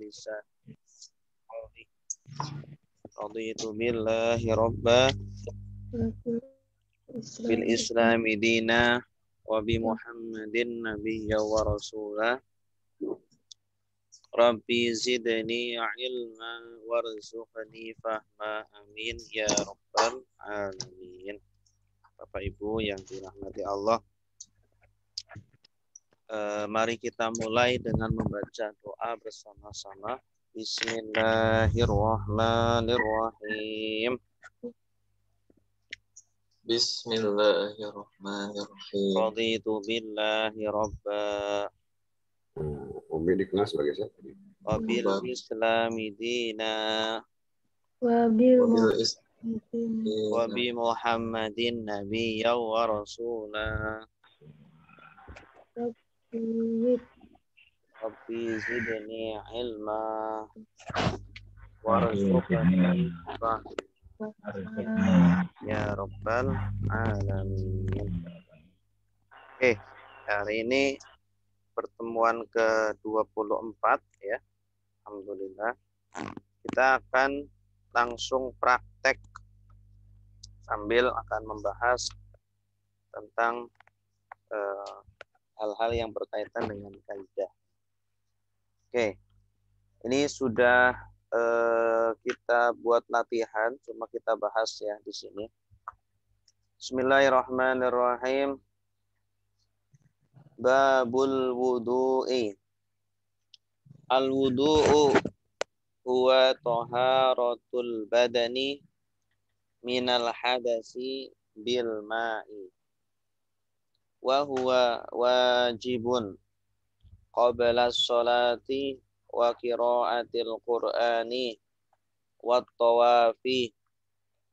lisan. Raditu billahi rabba bil islami dina wa bi Muhammadin nabiyya wa rasulah. Rabbi zidni ilma warzuqni fahma, amin ya rabbal alamin. Bapak Ibu yang dirahmati Allah, mari kita mulai dengan membaca doa bersama-sama. Bismillahirrahmanirrahim. Bismillahirrahmanirrahim. Raditu billahi rabba Umi dikenal sebagai siapa? wabil islami dina Wabil wabi Muhammadin nabiyya wa rasulah. Rabbi zidni ilma warzuqni fahma ya rabbal alamin. Oke, hari ini pertemuan ke-24 ya. Alhamdulillah. Kita akan langsung praktek sambil akan membahas tentang hal-hal yang berkaitan dengan kaidah. Oke, ini sudah kita buat latihan, cuma kita bahas ya di sini. Bismillahirrahmanirrahim. Babul wudu'i. Al-wudu'u huwa taharatul badani minal hadasi bil ma'i. Wa huwa wajibun qabla sholati wa qiraatil qur'ani wa tawafi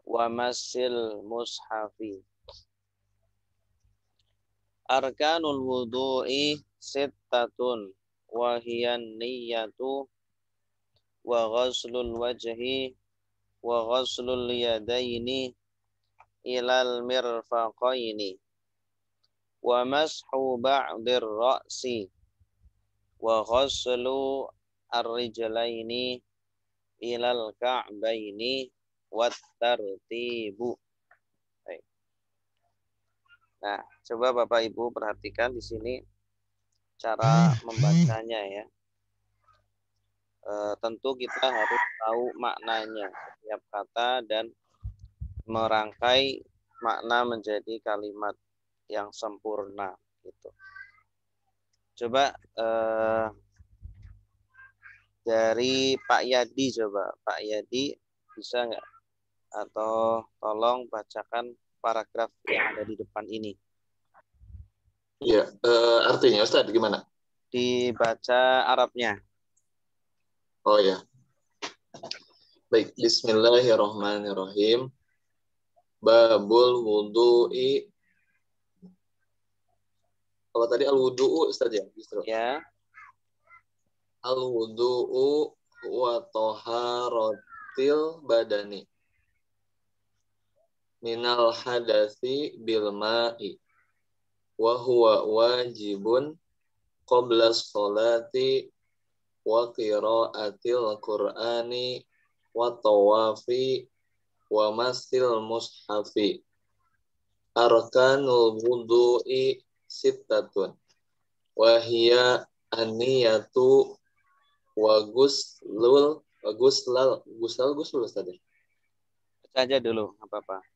wa masil mushafi. Arkanul wudu'i sittatun wa hiya niyyatu wa ghuslul wajhi wa ghuslul yadaini ilal mirfaqaini wa mashu ba'dir ra'si wa ghuslu ar-rijlaini ilal ka'baini wat tartibu. Nah, coba Bapak Ibu perhatikan di sini cara membacanya ya. Tentu kita harus tahu maknanya setiap kata dan merangkai makna menjadi kalimat yang sempurna gitu. Coba dari Pak Yadi, coba Pak Yadi bisa nggak? Atau tolong bacakan paragraf yang ada di depan ini. Iya, artinya Ustaz gimana? Dibaca Arabnya. Oh ya. Baik, bismillahirrahmanirrahim. Babul wudu'i. Kalau tadi al-wudu'u Ustaz ya, justru. Ya. Al-wudu'u wa taharatil badani minal hadasi bil ma'i wa huwa wajibun qabla sholati wa qiraatil qur'ani wa tawafi wa masil mushafi. Arkanul wudu'i sittatun wa hiya an-niyatu wa guslul tadi. Baca aja dulu, apa-apa.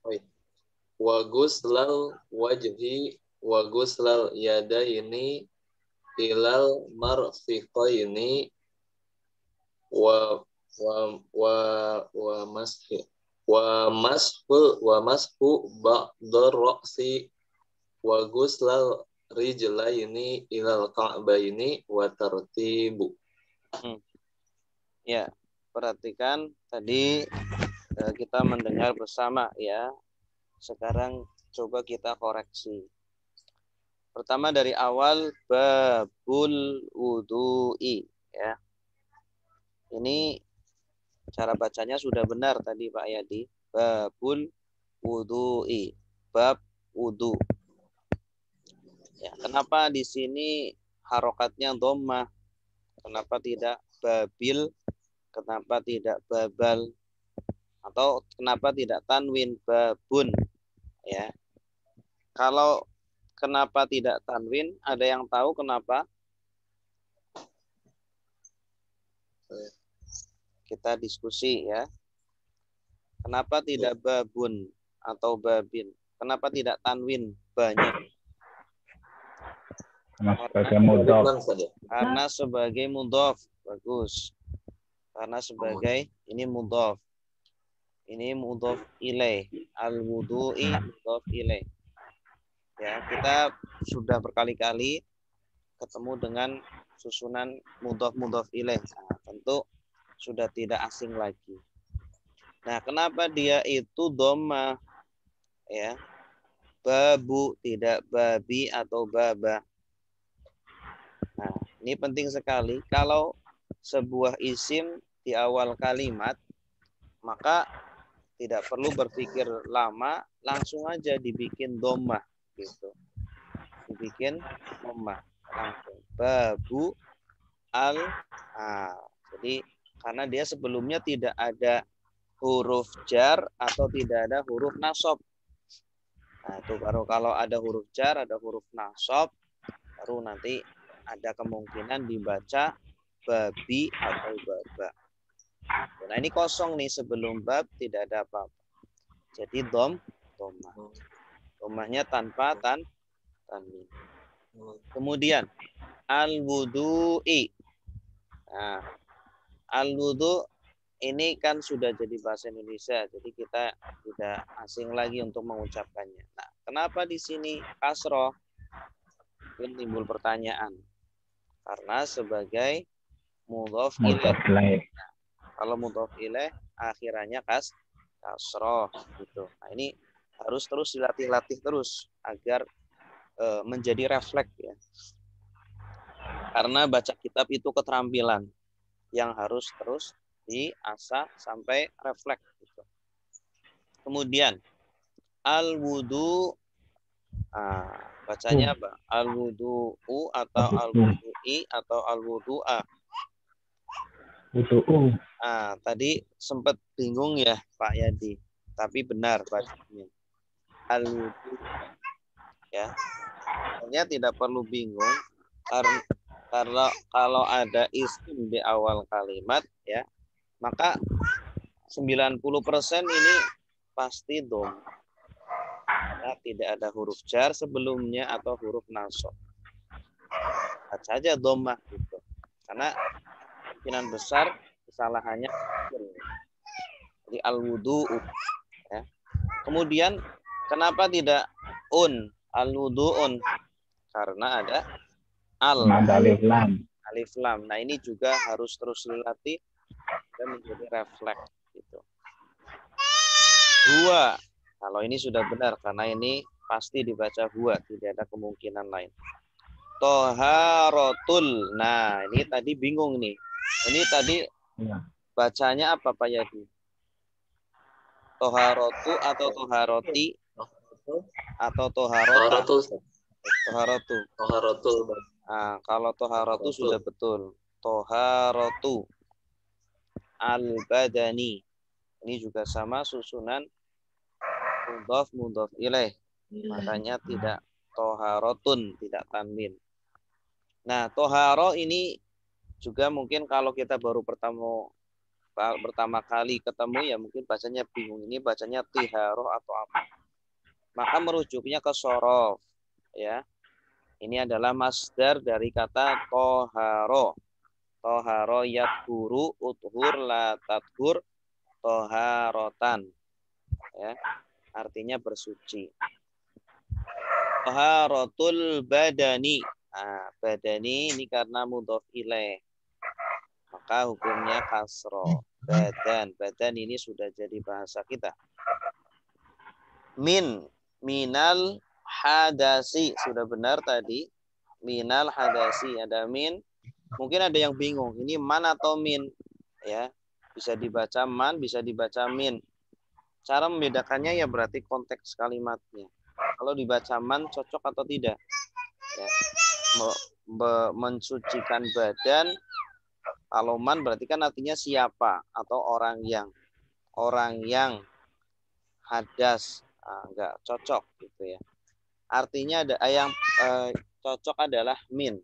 Wa guslal wajhi wa guslal yadaini ilal marfiqaini wa mashu ba'dar ra'si wa guslal rijlaini ilal ka'baini wa tartibu. Ya, perhatikan tadi kita mendengar bersama ya. Sekarang coba kita koreksi. Pertama dari awal babul wudu'i ya. Ini cara bacanya sudah benar tadi Pak Yadi. Babul wudu'i, bab wudu. Ya, kenapa di sini harokatnya dhammah? Kenapa tidak babil, kenapa tidak babal, atau kenapa tidak tanwin babun, ya. Kalau kenapa tidak tanwin, ada yang tahu kenapa? Kita diskusi ya. Kenapa tidak babun atau babin? Kenapa tidak tanwin banyak? Sebagai mudhof. Karena sebagai mudhof. Bagus. Karena sebagai ini mudhof. Ini mudhof ilaih. Al-wudu'i mudhof ilaih. Ya, kita sudah berkali-kali ketemu dengan susunan mudhof ilaih. Nah, tentu sudah tidak asing lagi. Nah, kenapa dia itu dhamma? Ya. Babu, tidak babi atau baba. Nah, ini penting sekali. Kalau sebuah isim di awal kalimat, maka tidak perlu berpikir lama, langsung aja dibikin dhammah gitu. Dibikin dhammah langsung. Babu al. Jadi karena dia sebelumnya tidak ada huruf jar atau tidak ada huruf nasab. Nah, itu baru kalau ada huruf jar, ada huruf nasab, baru nanti ada kemungkinan dibaca babi atau baba. Nah, ini kosong nih, sebelum bab tidak ada apa-apa. Jadi dhammah. Dhammahnya tanpa tanwin. Kemudian al-wudu'i. Nah, al-wudu' ini kan sudah jadi bahasa Indonesia, jadi kita tidak asing lagi untuk mengucapkannya. Nah, kenapa di sini kasroh? Mungkin timbul pertanyaan. Karena sebagai mudhof ilaih. Nah, kalau mudhof ilaih akhirannya kasroh gitu. Nah, ini harus terus dilatih-latih terus agar menjadi refleks ya. Karena baca kitab itu keterampilan yang harus terus diasah sampai refleks gitu. Kemudian al-wudu, bacanya apa? Al-wudu'u atau al-wudu'i atau al-wudu'a. Wudu'u. Tadi sempat bingung ya Pak Yadi, tapi benar bacanya al-wudu ya. Sebenarnya tidak perlu bingung karena kalau ada isim di awal kalimat ya, maka 90% ini pasti dhammah. Karena tidak ada huruf jar sebelumnya atau huruf nasab. Baca saja dhammah gitu. Karena kemungkinan besar kesalahannya jadi al-wudu'u ya. Kemudian kenapa tidak al-wudu'un? Karena ada alif lam. Alif lam. Nah, ini juga harus terus dilatih dan menjadi refleks gitu. Huwa. Kalau ini sudah benar karena ini pasti dibaca huwa, tidak ada kemungkinan lain. Toharotul. Nah, ini tadi bingung nih. Ini tadi bacanya apa Pak Yadi? Toharotu atau toharoti atau toharota? Toharotu. Nah, kalau toharotu sudah betul. Toharotu al-badani. Ini juga sama susunan mudhof ilaih. Makanya tidak toharotun, tidak tanwin. Nah, toharo ini juga mungkin kalau kita baru pertama kali ketemu ya mungkin bacanya bingung, ini bacanya tiharo atau apa. Maka merujuknya ke sorof ya. Ini adalah masdar dari kata toharo. Toharo yadhuru uthur la tadhur toharotan ya, artinya bersuci. Toharotul badani. Nah, badani ini karena mudhof ilaih, maka hukumnya kasroh. Badan ini sudah jadi bahasa kita. Minal hadasi, sudah benar tadi. Minal hadasi, ada min. Mungkin ada yang bingung, ini man atau min ya. Bisa dibaca man, bisa dibaca min. Cara membedakannya ya berarti konteks kalimatnya. Kalau dibaca man cocok atau tidak ya. Mensucikan badan Kalau man berarti kan artinya siapa atau orang yang hadas, enggak cocok gitu ya. Artinya ada yang cocok adalah min,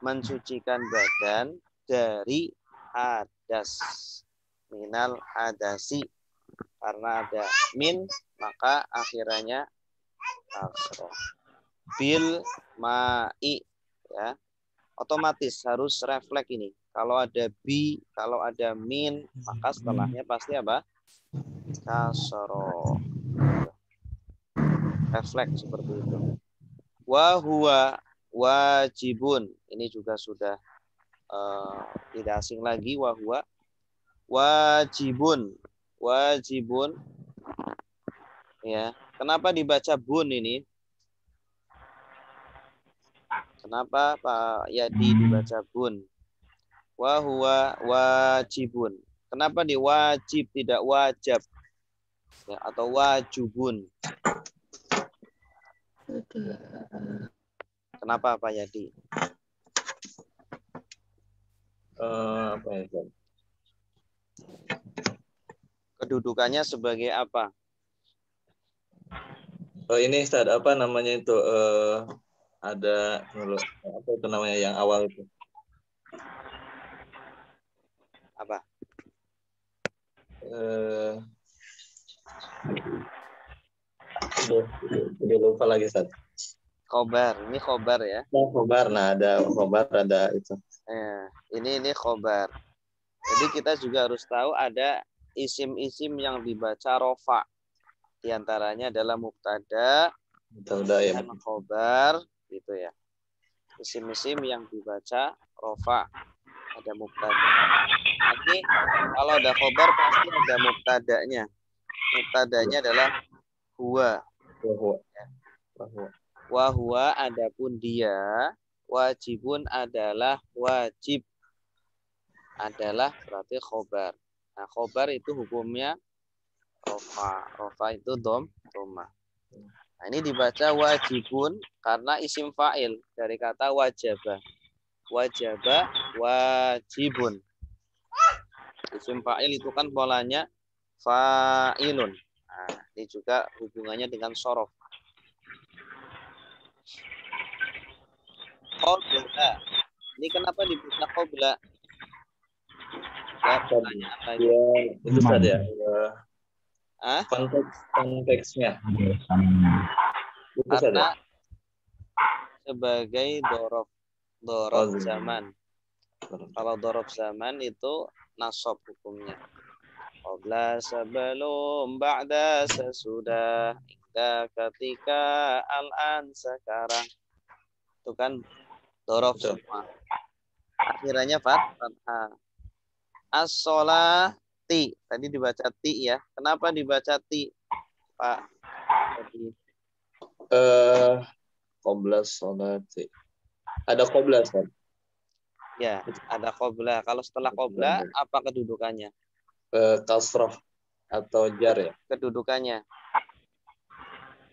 mensucikan badan dari hadas, minal hadasi, karena ada min maka akhirannya kasroh. Bil ma'i, ya otomatis harus refleks ini. Kalau ada bi, kalau ada min, maka setelahnya pasti apa? Kasroh. Refleks seperti itu. Wa huwa wajibun. Ini juga sudah tidak asing lagi. Wa huwa wajibun. Wajibun. Ya. Kenapa dibaca bun ini? Kenapa Pak Yadi dibaca bun? Wa huwa wajibun. Kenapa diwajib tidak wajib? Ya, atau wajibun? Kenapa Pak Yadi? Apa ya? Kedudukannya sebagai apa? Ini Ustaz, apa namanya itu? Ada apa itu namanya yang awal itu? Apa? Udah lupa lagi Ustaz. Khobar, ini khobar ya. Oh, khobar, nah ada khobar, ada itu. Ini khobar. Jadi kita juga harus tahu ada isim-isim yang dibaca rofa. Di antaranya adalah mubtada, dan khobar, gitu ya. Isim-isim yang dibaca rofa, ada mubtada. Nanti kalau ada khobar pasti ada mubtadanya. Mubtadanya adalah huwa. Wa huwa adapun dia, wajibun adalah wajib. Adalah berarti khobar. Nah, khobar itu hukumnya rofa. Rofa itu dhamma. Nah, ini dibaca wajibun karena isim fa'il dari kata wajaba. Wajaba wajibun. Isim fa'il itu kan polanya fa'ilun. Nah, ini juga hubungannya dengan sorof. Qobla. Ini kenapa dibaca qobla? Ya, pertanyaan lagi. Ya, itu saja. Konteksnya. Itu Karena saja. Sebagai dorob zaman. Kalau dorob zaman itu nasab hukumnya. Qobla sebelum, ba'da sesudah, hingga ketika, al-an sekarang. Itu kan dorob semua. Akhirannya fathah. As-sholati. Tadi dibaca ti ya. Kenapa dibaca ti, Pak? Tadi. Qobla sholati. Ada qobla, Ustaz? Ya, ada qobla. Kalau setelah qobla, apa kedudukannya? Kasrah atau jar ya? Kedudukannya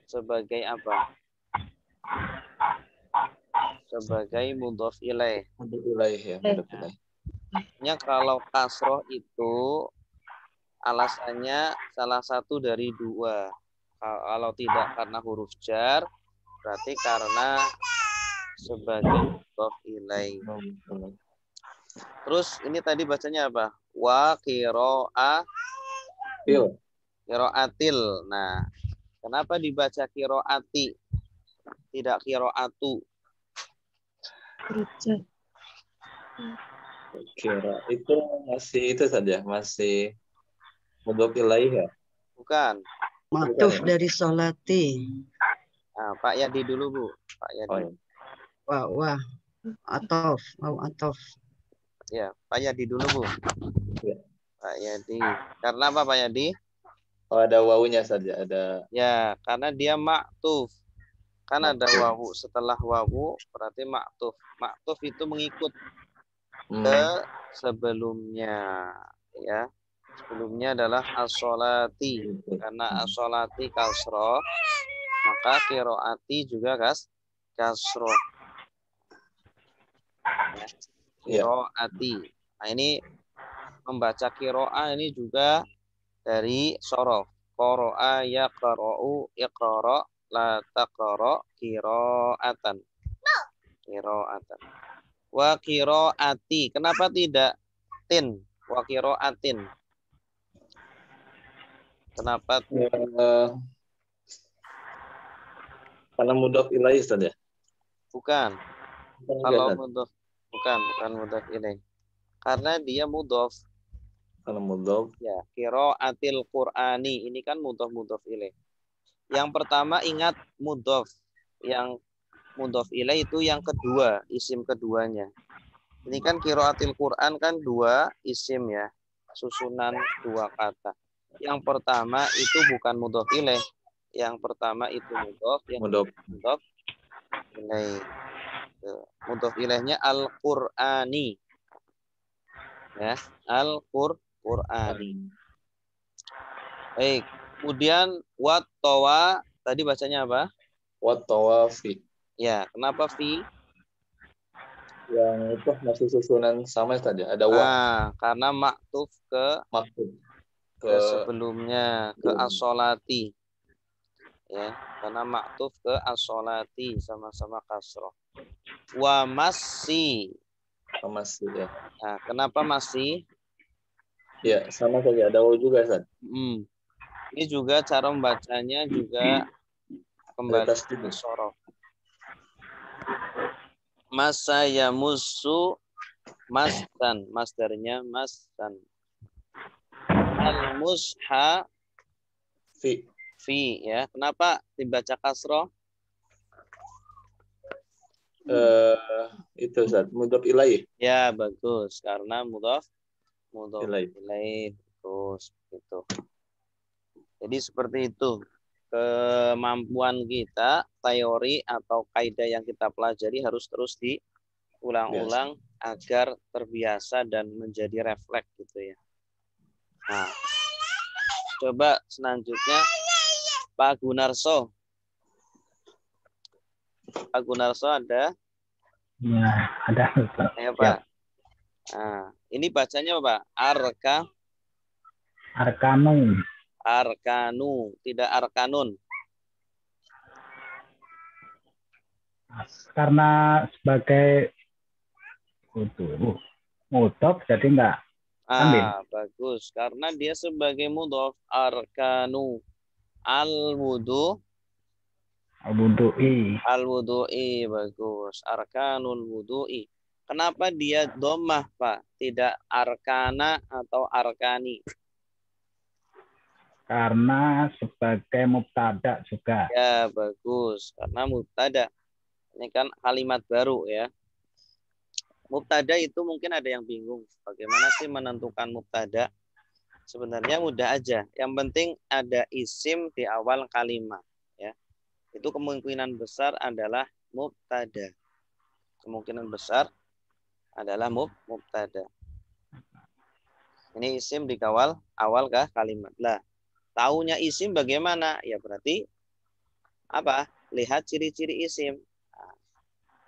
sebagai apa? Sebagai mudhof ilaih. Mudhof ilaih ya, mudhof ilaih. Kalau kasroh itu alasannya salah satu dari dua. Kalau tidak karena huruf jar, berarti karena sebagai mudhof ilaih. Terus ini tadi bacanya apa? Wa qiraatil. Nah, kenapa dibaca qiraati? Tidak qiraatu. Kira itu masih itu saja, masih mudhof ilaih ya? Bukan. Matuf dari sholati. Nah, Pak Yadi dulu, Bu. Pak Yadi. Oh, ya. Wah. Atof. Mau atof. Ya, Pak Yadi dulu, Bu. Ya. Pak Yadi. Karena apa, Pak Yadi? Oh, ada wawunya saja, ada. Ya, karena dia maktuf. Kan ada wawu. Setelah wawu berarti maktuf. Maktuf itu mengikut ke sebelumnya, ya. Sebelumnya adalah as-sholati. Karena as-sholati kasroh, maka qiraati juga kasroh. Qiraati. Nah, ini membaca qiraah ini juga dari sorof. Qara'a yaqra'u iqra' la taqra' qira'atan. Qira'atan. Wa qira'ati. Kenapa tidak tin? Wa qira'atin. Kenapa? Karena mudhof ilaih Ustaz ya? Bukan. Bukan juga, Kalau Ustaz? mudhof bukan mudhof ilaih. Karena dia mudhof. Karena mudhof. Ya, qiraatil Qur'ani ini kan mudhof ilaih. Yang pertama ingat mudhof. Yang mudhof ilaih itu yang kedua, isim keduanya. Ini kan qiraatil Qur'an kan dua isim ya, susunan dua kata. Yang pertama itu bukan mudhof ilaih. Yang pertama itu mudhof, yang Mudhof. mudhof ilaih. Mudhof ilaihnya Al-Qur'ani. Ya, Al-Qur'ani. Baik. Kemudian wat tawa tadi bacanya apa? Wat tawafi. Ya, kenapa fi? Yang itu masih susunan sama tadi. Ada wa Karena maktuf ke maksud ke sebelumnya, ke as-sholati. Ya, karena maktuf ke as-sholati sama-sama kasroh. Wa masih. masih ya. Nah, kenapa masih? Ya, sama saja. Ada waw juga, Ustaz. Ini juga cara membacanya juga kembali ke sorof. Masa yamusu masdan, masdarnya masdan. Al-musha fi ya. Kenapa dibaca kasroh? Itu Ustaz, mudhof ilaih. Ya, bagus. Karena mudhof Ilaih. terus gitu. Jadi seperti itu. Kemampuan kita, teori atau kaidah yang kita pelajari harus terus diulang-ulang agar terbiasa dan menjadi refleks gitu ya. Nah, coba selanjutnya Pak Gunarso. Pak Gunarso ada? Ya, ada. Ya, Pak. Nah, ini bacanya apa? Arkanu, tidak arkanun. Karena sebagai mudhof jadi enggak ambil. Bagus. Karena dia sebagai mudhof arkanu al-wudu'i bagus. Arkanul wudu'i. Kenapa dia dhammah, Pak? Tidak arkana atau arkani? Karena sebagai mubtada juga. Ya, bagus. Karena mubtada. Ini kan kalimat baru ya. Mubtada itu mungkin ada yang bingung. Bagaimana sih menentukan mubtada? Sebenarnya mudah aja. Yang penting ada isim di awal kalimat. Ya. Itu kemungkinan besar adalah mubtada. Kemungkinan besar adalah mubtada. Ini isim di awal kah kalimat. Lah, taunya isim bagaimana? Ya berarti apa? Lihat ciri-ciri isim.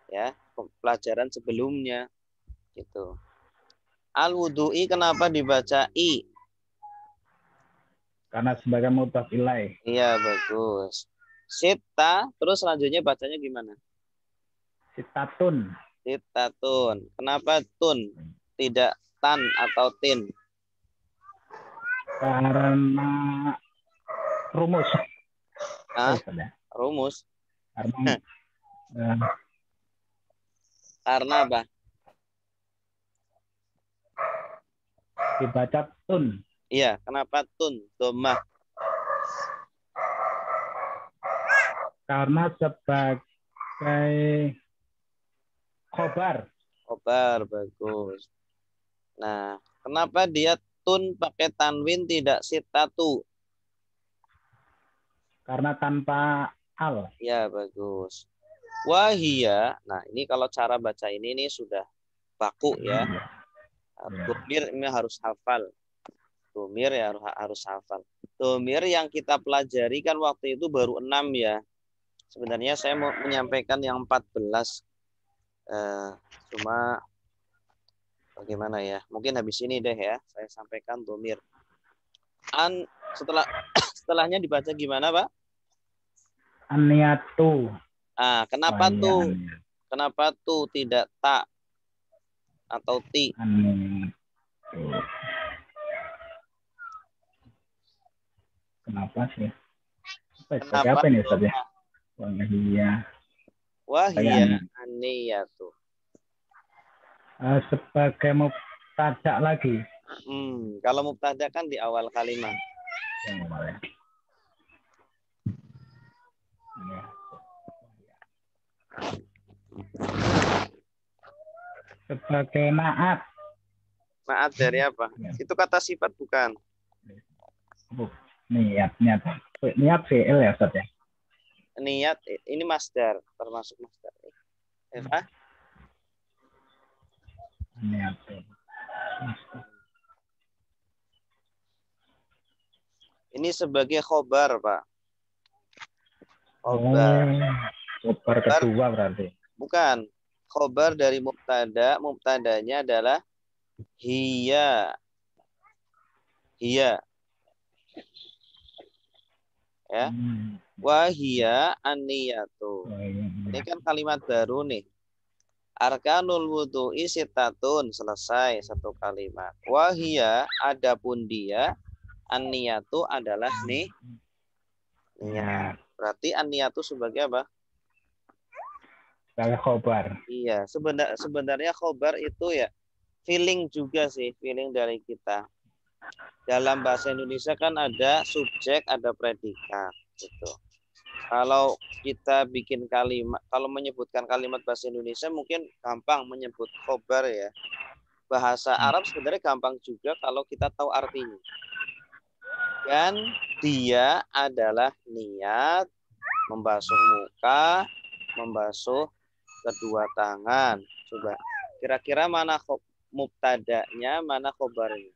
Ya, pelajaran sebelumnya gitu. Al-wudu'i kenapa dibaca i? Karena sebagai mudhof ilaih. Iya, bagus. Sita, terus selanjutnya bacanya gimana? Sitatun. Kenapa tun? Tidak tan atau tin? Karena rumus. Rumus. Karena Karena apa? dibaca tun. Iya, kenapa tun? Dhammah. Karena sebagai khobar. Khobar, bagus. Nah, kenapa dia tun pakai tanwin tidak sitatu? Karena tanpa al. Ya, bagus. Wahia, nah ini kalau cara baca ini sudah baku ya. Domir ini harus hafal. Domir ya harus hafal. Domir yang kita pelajari kan waktu itu baru 6 ya. Sebenarnya saya mau menyampaikan yang 14. Cuma Bagaimana ya? Mungkin habis ini deh ya, saya sampaikan domir. Setelahnya dibaca gimana, Pak? An-niyatu. Kenapa Oh, iya, tuh? an-niyat. Kenapa tuh tidak tak atau ti? An-niyatu. Kenapa sih? Sebagai Kenapa apa ini Ustaz ya? domah? Wahia. Wahia aniyatu. Sebagai mubtada lagi. Kalau mubtada kan di awal kalimat. Ya. Sebagai naat. Naat dari apa? Ya. Itu kata sifat bukan? Niat fi'il ya Ustaz ya? Niat ini masdar, termasuk masdar. Eva? Niat. Ini sebagai khobar, Pak. Khobar. Khobar kedua berarti. Bukan. Khobar dari mubtada, mubtadanya adalah hiya. Hiya. Ya. Wahia an-niyatu. Ini kan kalimat baru nih. Arkanul wudu'i sitatun, selesai satu kalimat. Wahia, adapun dia, an-niyatu adalah nih niat. Berarti an-niyatu sebagai apa? Sebagai khobar. Iya, sebenarnya khobar itu ya feeling juga sih, feeling dari kita. Dalam bahasa Indonesia kan ada subjek, ada predikat gitu. Kalau kita bikin kalimat, kalau menyebutkan kalimat bahasa Indonesia mungkin gampang menyebut khobar ya. Bahasa Arab sebenarnya gampang juga kalau kita tahu artinya. Dan dia adalah niat membasuh muka, membasuh kedua tangan. Coba kira-kira mana mubtadanya, mana khobarnya?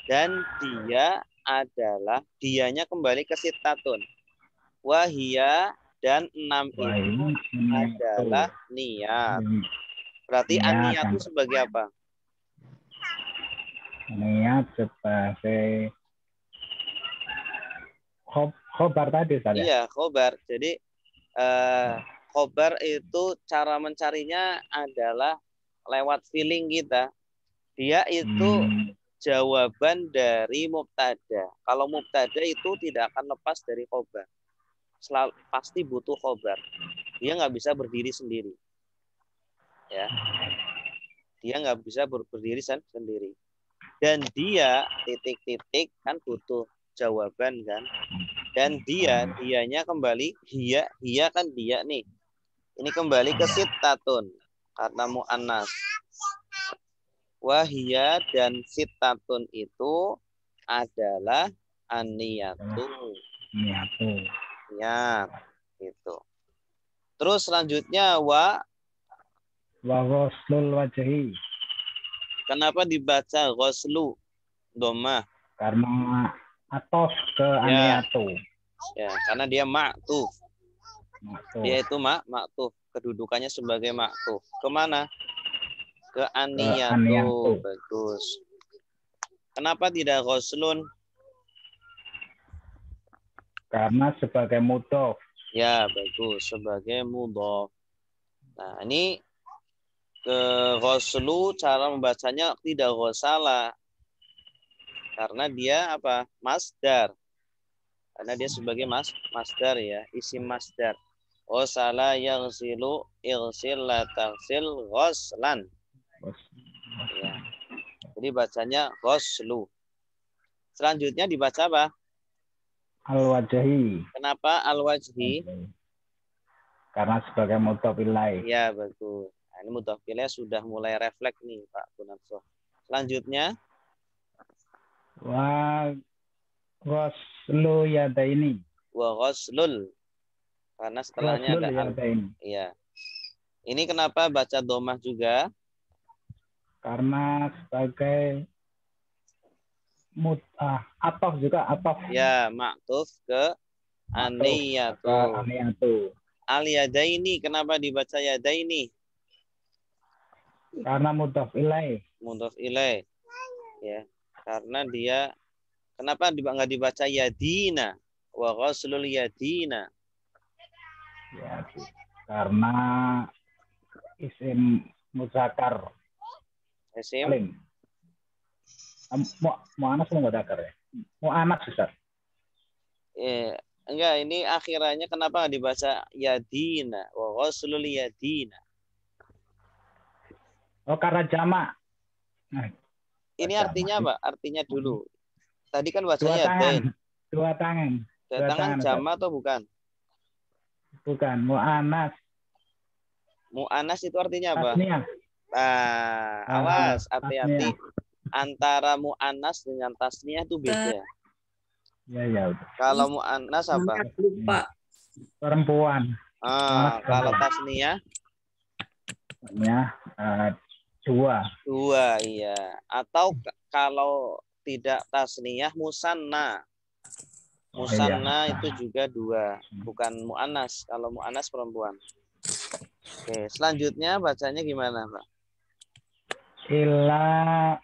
Dan dia adalah, dianya kembali ke sitatun. Wahia dan 6 itu adalah niat. Berarti an-niat itu sebagai apa? Niat sebagai khobar tadi Ustaz. Iya, khobar. Jadi khobar itu cara mencarinya adalah lewat feeling kita. Dia itu jawaban dari mubtada. Kalau mubtada itu tidak akan lepas dari khobar. Pasti butuh khobar. Dia nggak bisa berdiri sendiri. Ya, dia nggak bisa berdiri sendiri. Dan dia titik-titik kan butuh jawaban kan. Dan dianya kembali hiya kan dia nih. Ini kembali ke sitatun karena mu'annas. Wahia dan sitatun itu adalah an-niyatu. Niat gitu. Terus selanjutnya wa ghuslul wajhi. Kenapa dibaca ghuslu dhammah? Karena atof ke an-niyatu. Ya, karena dia ma'tuf. Dia itu ma'tuf, kedudukannya sebagai ma'tuf. Kemana? Ke an-niyatu. Bagus. Kenapa tidak ghuslun? Karena sebagai mudhof. Ya, bagus. Sebagai mudhof. Nah, ini ke ghuslu cara membacanya tidak ghusala. Karena dia apa? Masdar. Karena dia sebagai masdar ya, isim masdar. Ghusala yaghsilu ighsil la taghsil ghuslan. Ya. Jadi bacanya ghuslu. Selanjutnya dibaca apa? Al-wajhi. Kenapa al-wajhi? Karena sebagai mudhof ilaih. Ya, bagus. Nah, ini mudhof ilaih sudah mulai refleks nih, Pak Gunarso. Selanjutnya wa ghuslu yadaini. Wa ghuslul. Karena setelahnya ada yadaini. Iya. Ini kenapa baca dhammah juga? Karena sebagai atof juga atof. Ya, maktuf ke an-niyatu. Al-yadaini. Al-yadaini, kenapa dibaca yadaini? Karena mudhof ilaih. Mudhof ilaih. Ya. Karena dia kenapa nggak dibaca yadina? Wa ghuslul yadina. Ya, karena isim muzakkar Isim salim. Mu'annas mau muzakkar ya? Mu'annas Ustaz. enggak, ini akhirannya kenapa nggak dibaca yadina? Wa ghuslul yadina. Oh, karena jamak. Nah, Ini jamak. artinya apa? Artinya dulu. Tadi kan Dua bacanya tangan. yadain. Dua tangan. Dua Dua tangan tangan, Ustaz. jama atau bukan? Bukan. Mu'annas. Mu'anas itu artinya apa? Tasniyah. Nah, awas, hati-hati. Tasniyah. Antara mu'anas dengan tasniyah itu beda. Ya. Kalau mu'anas apa? Semangat, lupa. Perempuan. Kalau tasniyah Ya, dua. dua, iya. Atau kalau tidak tasniyah musanna. Musanna itu juga dua, bukan mu'anas. Kalau mu'anas perempuan. Oke, selanjutnya bacanya gimana, Pak? Ila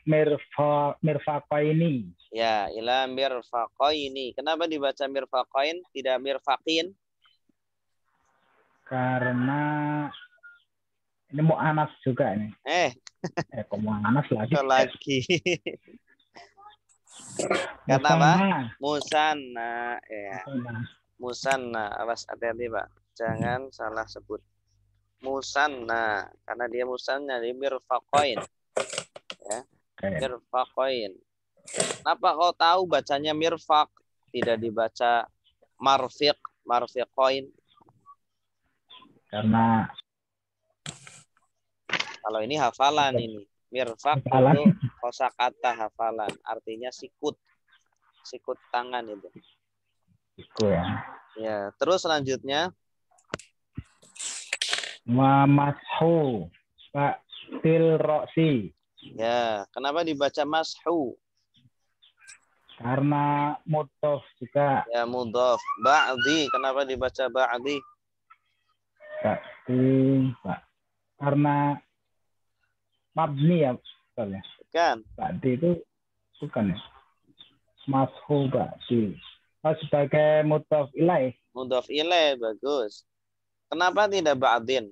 mirfaqaini. Ya, ila mirfaqaini. Kenapa dibaca mirfaqain, tidak mirfaqin? Karena ini mu'annas juga ini. Kok mu'annas lagi? Lagi. Karena apa? Musanna. Ya. Musanna. Awas, hati-hati, Pak. Jangan salah sebut. Musanna. Karena dia musanna. Dia mirfaqain. Ya. Mirfaqain. Kenapa kau tahu bacanya mirfaq? Tidak dibaca marfiq. Marfiqain. Karena kalau ini hafalan ini. Mirfaq itu kosakata hafalan. Artinya sikut. Sikut tangan itu. itu ya. Ya, terus selanjutnya. Mashu til roksi. Ya, kenapa dibaca mashu? Karena mudhof juga. Ya, mudhof. Ba'di, kenapa dibaca ba'di? Karena mabni ya, betul ya. Bukan. Ba'di itu bukan ya. Mashu ba'di. Oh, sebagai mudhof ilaih. Mudhof ilaih, bagus. Kenapa tidak ba'din?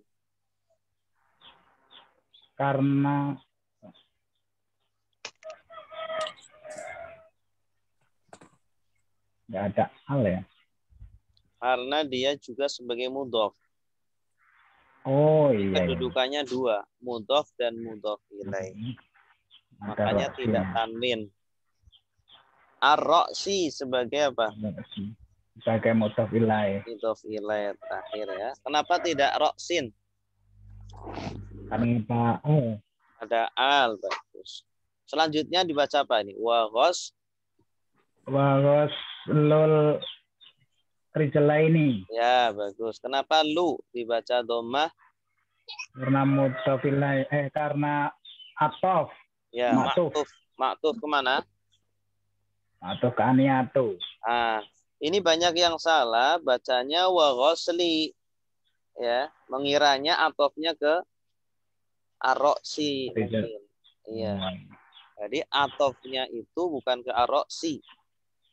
Karena nggak ada hal ya. Karena dia juga sebagai mudhof. Oh iya. Kedudukannya dua, mudhof dan mudhof ilaih. Makanya tidak tanwin. Ar-ro'si sebagai apa? Sebagai mudhof ilaih. Mudhof ilaih terakhir ya. Kenapa tidak ro'sin? Karena apa? Ada al, bagus. Selanjutnya dibaca apa ini? Wa ghuslul rijlaini. Ya, bagus. Kenapa lu dibaca dhammah? Karena mudhof ilaih. Karena atof. Ya, maktuf. Maktuf kemana? Atau ke aniatu. Ini banyak yang salah bacanya wa ghusli. Ya, mengiranya atofnya ke ar-ro'si. Iya. Jadi atofnya itu bukan ke ar-ro'si.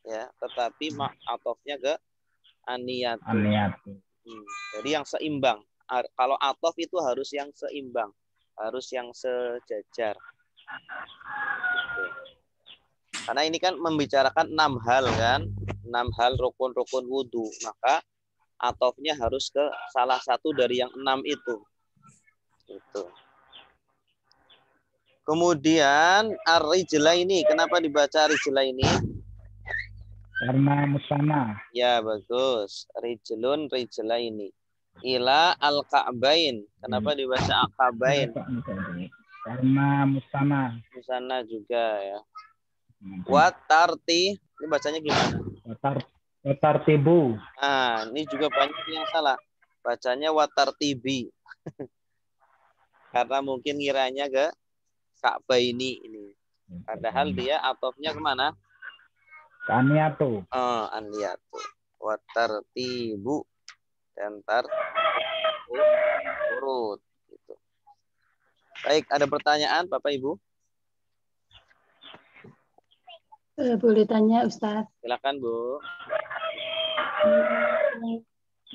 Ya, tetapi atofnya ke aniyatu. Jadi yang seimbang. Kalau atof itu harus yang seimbang, harus yang sejajar. Karena ini kan membicarakan 6 hal kan, 6 hal rukun-rukun wudu, maka atofnya harus ke salah satu dari yang 6 itu. Itu. Kemudian ar-rijlaini, kenapa dibaca rijlaini? Karena musanna. Ya, bagus. Rijlun rijlaini. Ila al-ka'bain. Kenapa dibaca al-ka'bain? Karena musanna. Musanna juga ya. Watarti, ini bacanya gimana? Watartibu. Ini juga banyak yang salah. Bacanya watartibi. Karena mungkin ngiranya ke Ka'baini ini. Padahal dia atofnya kemana? Aniatu. Aniatu. Watartibu. Dan urut. Gitu. Baik, ada pertanyaan Bapak Ibu? Boleh tanya Ustadz. Silakan Bu.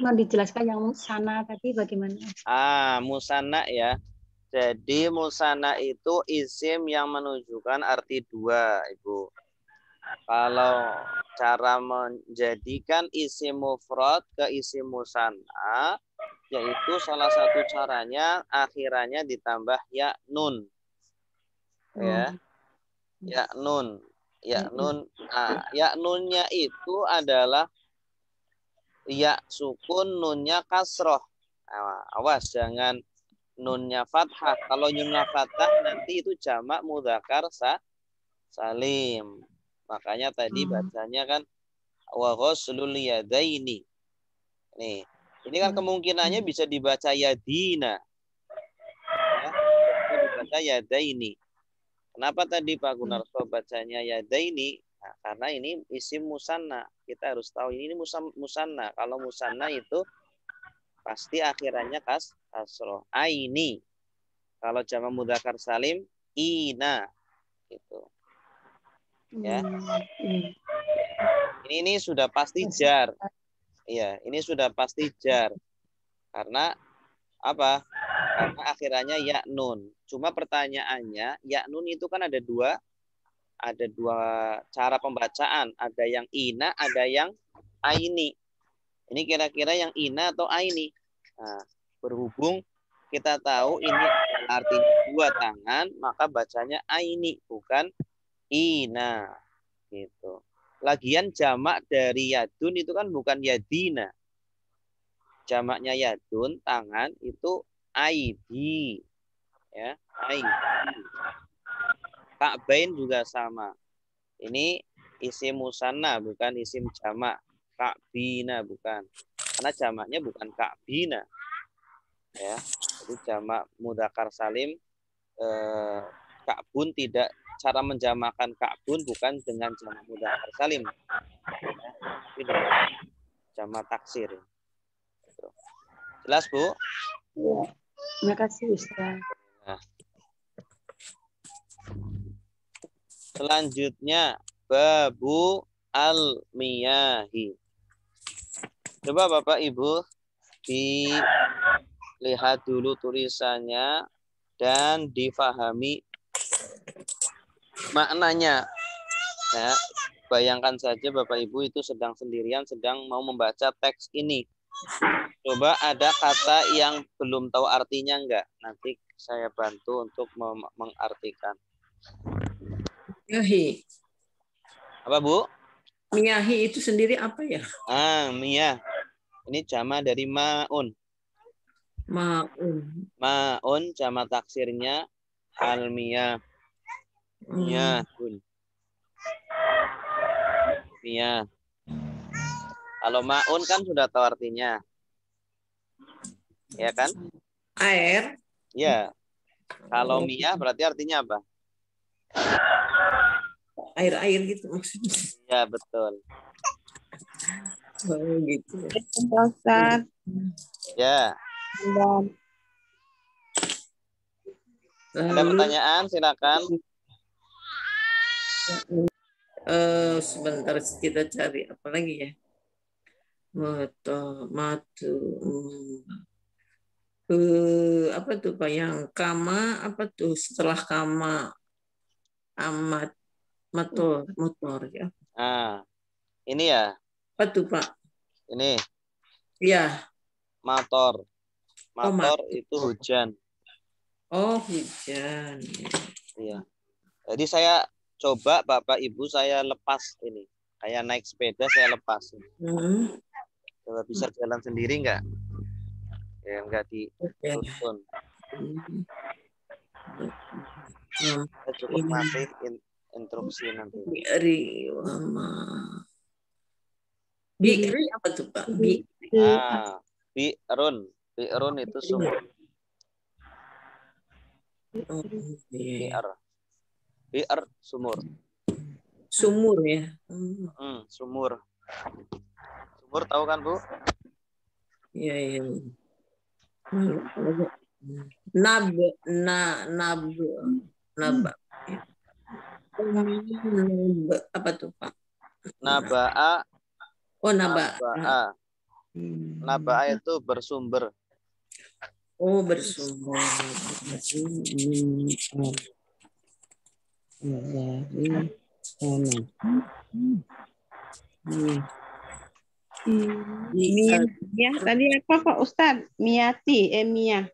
Mau dijelaskan yang sana tadi bagaimana? Musanna ya. Jadi musanna itu isim yang menunjukkan arti dua, Ibu. Kalau cara menjadikan isim mufrad ke isim musanna, yaitu salah satu caranya akhirannya ditambah ya nun. Ya. Ya nun. Ya nun. Nah, ya nunnya itu adalah ya sukun, nunnya kasroh. Awas jangan nunnya fathah. Kalau nunnya fathah nanti itu jamak mudzakkar salim. Makanya tadi bacanya kan wa ghuslul yadaini. Nih, ini kan kemungkinannya bisa dibaca yadina. Ya, bisa dibaca yadaini. Kenapa tadi Pak Gunarso bacanya yadaini? Nah, karena ini isim musanna. Kita harus tahu ini musanna. Kalau musanna itu pasti akhirannya kasroh. Aini. Kalau jamak mudzakkar salim, ina. Gitu. Ya. Ini sudah pasti jar. Iya, ini sudah pasti jar. Karena apa? Karena akhirannya ya nun. Cuma pertanyaannya, ya nun itu kan ada dua cara pembacaan. Ada yang ina, ada yang aini. Ini kira-kira yang ina atau aini. Nah, berhubung kita tahu ini artinya dua tangan, maka bacanya aini, bukan ina. Gitu. Lagian jamak dari yadun itu kan bukan yadina. Jamaknya yadun, tangan, itu aidi. Ya, aidi. Ka'bain juga sama. Ini isim musanna, bukan isim jamak. Ka'bina, bukan. Karena jamaknya bukan ka'bina. Ya, jadi jamak mudzakkar salim, ka'bun tidak, cara menjamakan ka'bun bukan dengan jamak mudzakkar salim. Ya, tapi dengan jamak taksir. Jelas, Bu? Ya. Terima kasih, Ustaz. Nah. Selanjutnya, babu al-miyahi. Coba Bapak Ibu dilihat dulu tulisannya dan difahami maknanya. Ya, bayangkan saja Bapak Ibu itu sedang sendirian, sedang mau membaca teks ini. Coba ada kata yang belum tahu artinya enggak? Nanti saya bantu untuk mengartikan. Miyahi. Apa, Bu? Miyahi itu sendiri apa ya? Miyah. Ini jamak dari ma'un. Ma'un. Ma'un jamak taksirnya al-miyah. Miyahun. Miyah. Kalau ma'un kan sudah tahu artinya. Ya kan? Air. Ya. Kalau miyah berarti artinya apa? Air-air gitu maksudnya. Ya, betul. Oh, gitu. Ustaz. Ya. Ada pertanyaan? Silakan. Sebentar kita cari apa lagi ya? Matu. Apa tuh Pak yang kama apa tuh setelah kama amat motor ya. Nah, ini ya. Apa tuh Pak? Ini. Iya. Mator. Mator itu hujan. Oh, hujan. Iya. Jadi saya coba Bapak Ibu saya lepas ini. Kayak naik sepeda saya lepas. Coba bisa jalan sendiri enggak? Ya enggak dituntun. Saya cukup mati instruksi nanti. Bi'ri apa tuh Pak? Bi'run. Bi'run itu sumur. Bi'ar. Bi'ar sumur. Sumur ya. Sumur. Sumur tahu kan Bu? Iya iya. Nab. Apa tuh, Pak? Naba'a, Oh, naba. naba'a. Naba'a itu bersumber. Oh, bersumber. Mia tadi apa Pak Ustadz? Miati, Mia.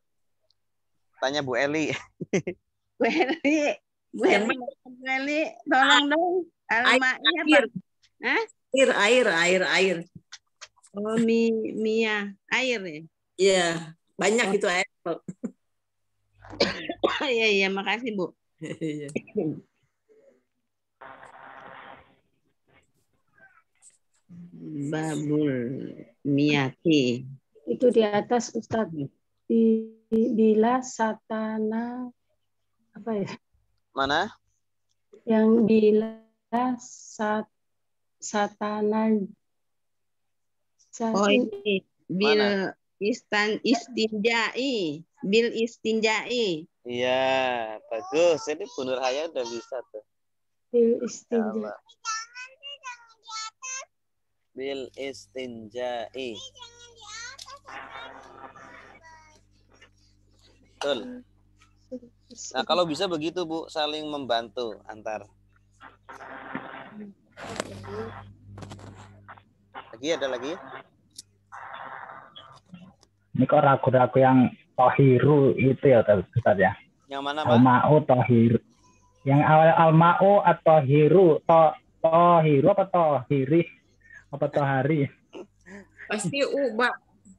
Tanya Bu Eli. Bu Eli, Bu Eli, tolong dong. Almanya apa? Hah? Air. Oh, Mia, air ya? Iya, banyak itu air. Iya, makasih Bu. Iya. Babul Miati. Itu di atas Ustadz. Bila satana apa ya? Mana? Yang bila satana. Oh ini bil istinjai. Bil istinjai. Iya, bagus. Ini Bu Nur Haya udah bisa tuh. Bil istinja. Bil istinjai. Betul. Nah, kalau bisa begitu, Bu, saling membantu antar. Ada lagi? Ini kok ragu-ragu yang tohiru itu ya Ustaz ya. Yang mana, Pak? Alma'u tohiru. Yang awal alma'u atau hiru, tohiru apa tohiri apa tohari? Pasti U, Pak.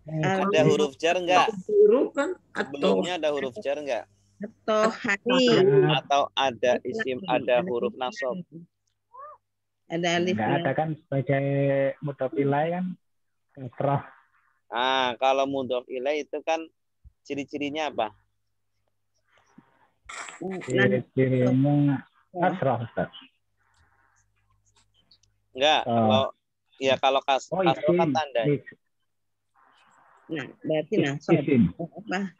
Ada huruf jar enggak? Huruf kan Sebelumnya ada huruf jar enggak? Atau hari. Atau ada isim, ada huruf nasab. Ada alif. Enggak ada kan sebagai mudhof ilaih kan kasrah. Nah, kalau mudhof ilaih itu kan ciri-cirinya apa? Ciri-cirinya kasrah Ustaz. Enggak, kalau kasrah kan tanda. Nah, berarti nasab. Apa?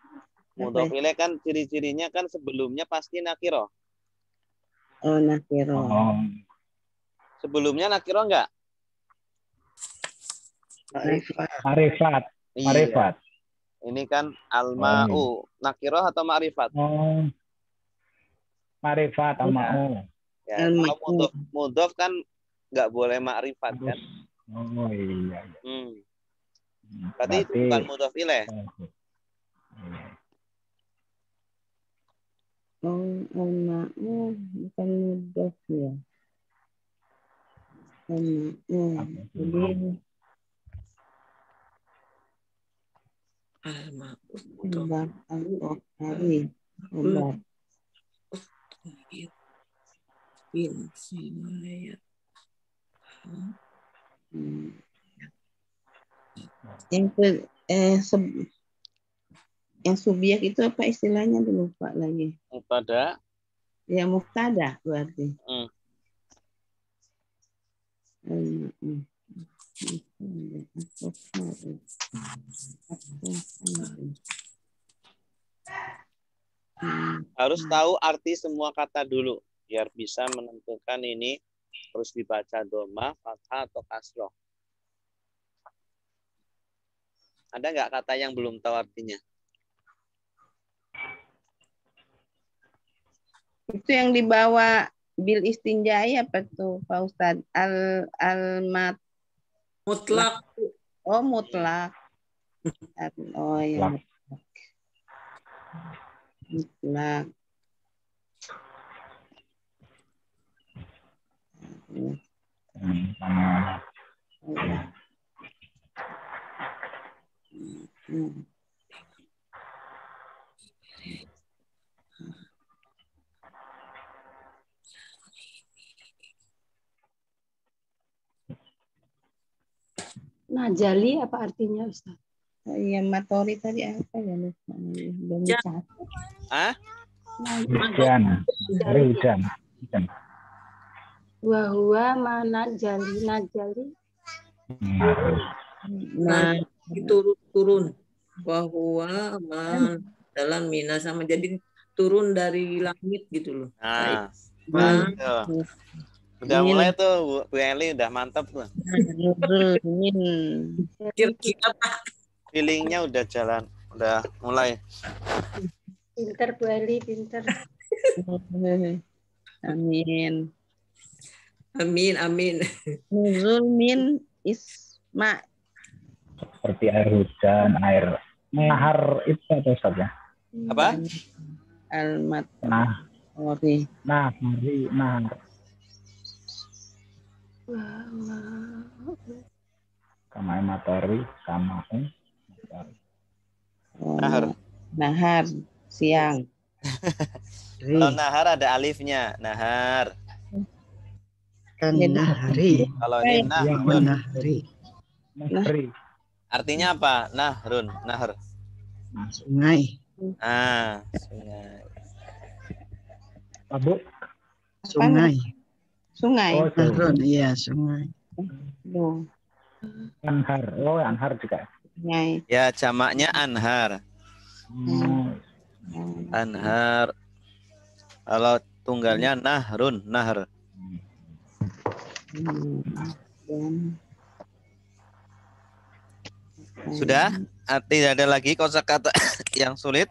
Mudhof ilaih kan ciri-cirinya kan sebelumnya pasti nakiro. Oh, nakiro. Oh. Sebelumnya nakiro enggak? Ma'rifat. Iya. Ini kan alma'u. Nakiro atau ma'rifat? Oh. Ma'rifat alma'u. Ya, kalau mudhof kan enggak boleh ma'rifat kan? Oh iya. Berarti itu bukan mudhof ilaih. Oh, alma'u bukan mudhof ya. Jadi obat atau hari obat. Yang subjek itu apa istilahnya dulu Pak lagi? Mubtada. Ya mubtada berarti. Harus tahu arti semua kata dulu biar bisa menentukan ini harus dibaca dhamma, fathah atau kasroh. Ada nggak kata yang belum tahu artinya? Itu yang dibawa bil istinjai apa tuh Pak Ustadz? Al-mat mutlak. Oh, mutlak. Oh ya. Mutlak. Najali apa artinya Ustaz? Iya, matori tadi apa ya? Belum catat. Hujan. Wahwa mana najali. Nah, turun. Wahwa man dalam mina sama jadi turun dari langit gitu loh. Nah, Tuh. Udah mulai tuh Bu Eli, udah mantap tuh. Nuzul min. Kira-kira Feelingnya udah jalan, udah mulai. Pinter Bu Eli, pinter. Amin. amin, amin. Nuzul min isma. Seperti air hujan, air nahar itu apa Ustaz ya? Apa? Al-Matori. Nahar. Kama matori, sama Nahar. Nahar siang. Kalau nahar ada alifnya, nahar. Kan nahari. Kalau ini nahrun. Nahari. Artinya apa? Nahrun, nahar. Sungai. Sungai. Abu. Sungai. Sungai. Oh, Nahrun, iya sungai. Duh, anhar. Oh, anhar juga. sungai. Ya, jamaknya anhar. Anhar. Kalau tunggalnya nahrun, nahar. Sudah? Tidak ada lagi kosakata yang sulit?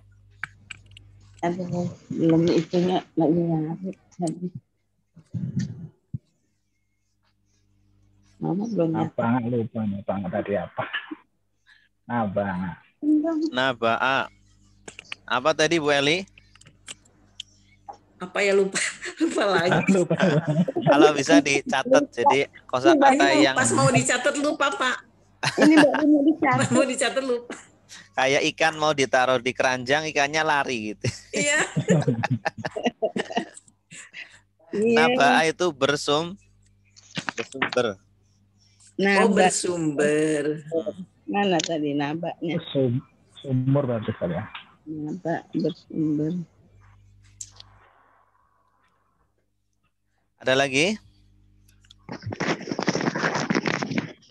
Aduh, belum itunya lagi ngarit. Mama belum Apa lupa nih Bang tadi apa? Naba'a. Apa tadi Bu Eli? Apa ya lupa lagi. Lupa. Kalau bisa dicatat jadi kosakata yang Pas mau dicatat lupa Pak. Ini baru mau dicatat. Mau dicatat lupa. kayak ikan mau ditaruh di keranjang, ikannya lari gitu. Iya. Naba'a itu bersumber. Oh, Nabak. bersumber. Mana tadi nabaknya? Sumur berarti Ustaz ya. Nabak bersumber. Ada lagi?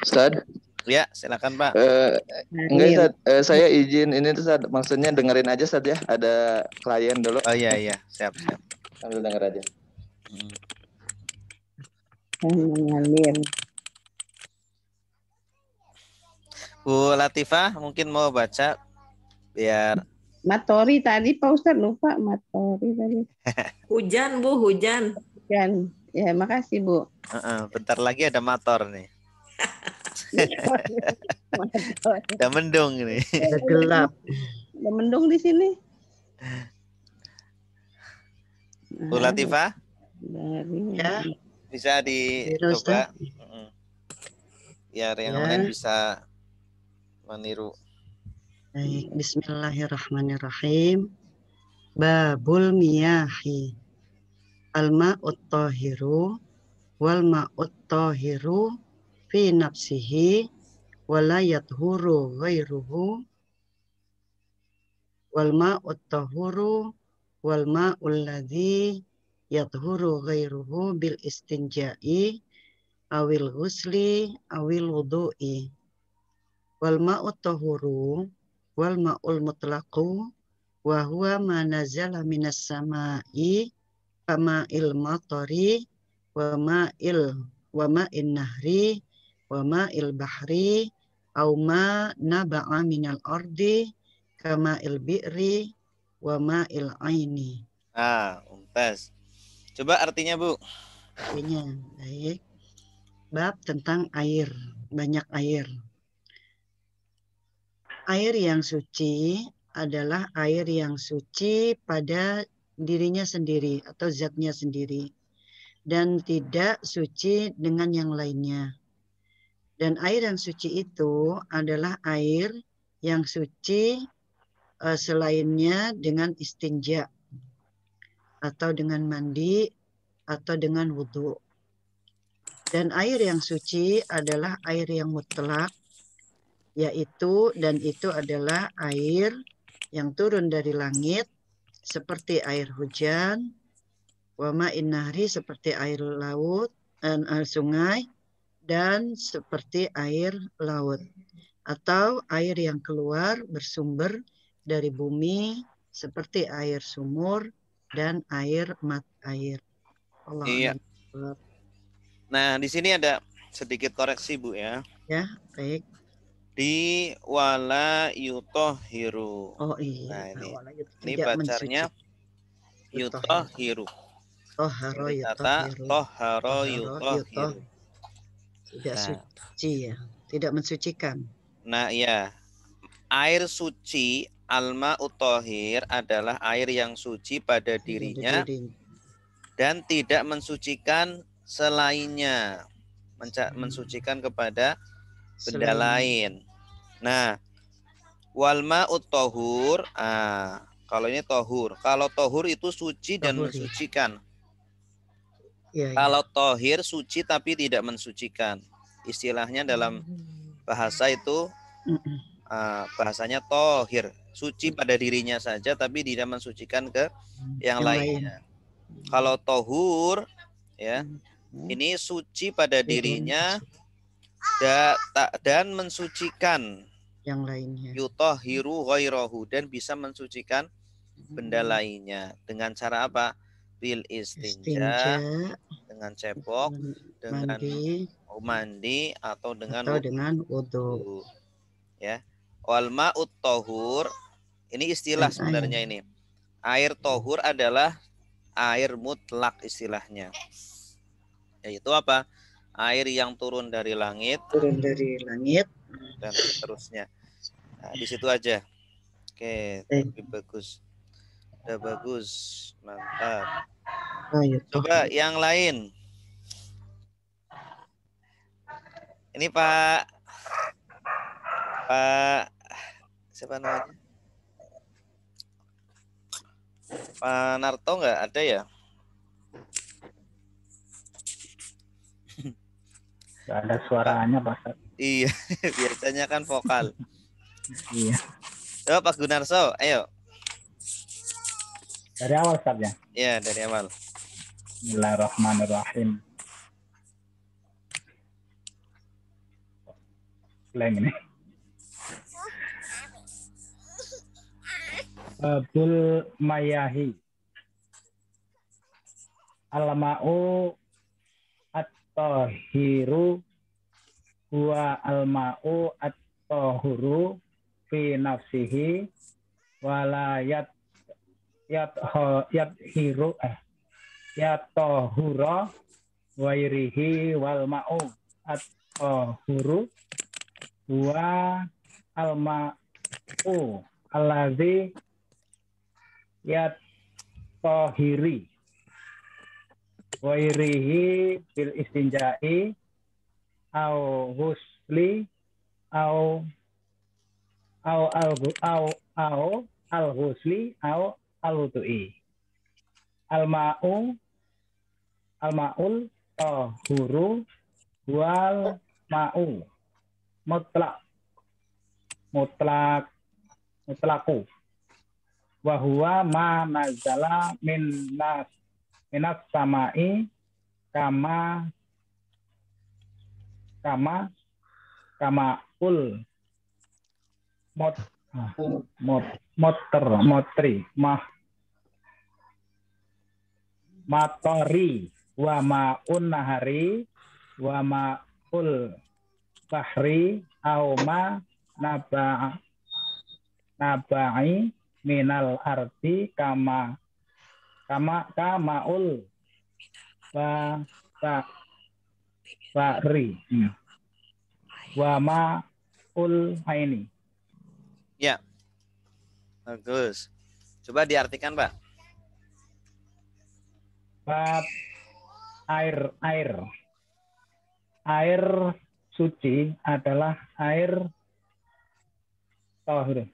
Ustaz, Ya, silakan Pak. enggak Ustaz, saya izin ini tuh Ustaz, maksudnya dengerin aja Ustaz ya, ada klien dulu. Oh iya, siap. Sambil denger aja. Mengalir. Bu Latifah mungkin mau baca biar Matori tadi Pak Ustadz lupa Matori tadi. Hujan Bu, hujan. Dan ya makasih Bu. bentar lagi ada motor nih. Udah mendung ini. Udah gelap. Udah mendung di sini. Bu Latifah Dari Ya. bisa dicoba. Biar yang lain bisa meniru. Baik, bismillahirrahmanirrahim. Babul miyahi. Al-ma'ut tahiru wal ma'ut tahiru fi nafsihi wala yathuru ghairuhu wal ma'ut tahuru wal ma'ul ladzi yathuru ghairuhu bil istinja'i awil ghusli awil wudu'i wal ma'ut tahuru wal ma'ul mutlaqu wa huwa ma nazala minas sama'i kama il matari wa ma'in nahri wa ma'il bahri au ma naba'a minal ardi kama il bi'ri wa ma'il aini. Mumtaz. Coba artinya Bu. Artinya, baik. Bab tentang air, banyak air. Air yang suci adalah air yang suci pada dirinya sendiri atau zatnya sendiri dan tidak suci dengan yang lainnya. Dan air yang suci itu adalah air yang suci selainnya dengan istinja atau dengan mandi atau dengan wudhu. Dan air yang suci adalah air yang mutlak, yaitu dan itu adalah air yang turun dari langit seperti air hujan, wa ma'in nahri seperti air laut, sungai, dan seperti air laut. Atau air yang keluar bersumber dari bumi seperti air sumur dan air mata air. Allah Iya. alam. Nah, di sini ada sedikit koreksi, Bu ya. Ya, baik. Di wala yutohiru. Oh iya. Nah, ini Tidak bacarnya mensuci. yutohiru. Toharo Dari kata yutohiru. toharo yutohiru. Tidak Nah. suci ya. Tidak mensucikan. Nah, ya. Air suci alma utohir adalah air yang suci pada dirinya dan tidak mensucikan selainnya, mensucikan kepada benda lain. Nah, walma utohur, kalau ini tohur. Kalau tohur itu suci dan mensucikan. Ya, kalau tohir suci tapi tidak mensucikan. Istilahnya dalam bahasa itu bahasanya tohir, suci pada dirinya saja tapi tidak mensucikan ke yang lainnya. Kalau tohur ya, ini suci pada dirinya dan mensucikan yang lainnya. Yutohiru ghairahu, dan bisa mensucikan benda lainnya. Dengan cara apa? Bil istinja, dengan cebok, dengan mandi atau dengan wudu. Ya. Wal ma'ut tohur, ini istilah sebenarnya ini. Air tohur adalah air mutlak istilahnya. Yaitu apa? Air yang turun dari langit. Dan seterusnya. Nah, di situ aja. Oke, tapi bagus. Udah bagus. Mantap. Coba yang lain. Ini Pak siapa namanya? Pak Narto nggak ada ya? Nggak ada suaranya, Pak. Iya, biasanya kan vokal. Iya. Coba Pak Gunarso, ayo. Dari awal, Ustaz ya? Iya, dari awal. Bismillahirrahmanirrahim. Lain ini. Babul mayahi. Al-ma'u at-tahiru huwa al-ma'u at-tahuru fi nafsihi wala yatahura wairihi wal ma'u at-tahuru huwa al-ma'u alladzi yatahiri wairihi bil istinja'i au husli au al-husli au al-wudu'i. Al-ma'ul tahuru wal ma'u mutlaku wa huwa ma nazala minas samai kama ul matori wa ma'un nahari wa ma'ul bahri au ma naba'i minal arti kama ul bahri wa ma'ul aini. Ya, bagus. Coba diartikan, Pak. Bab air suci adalah air tahir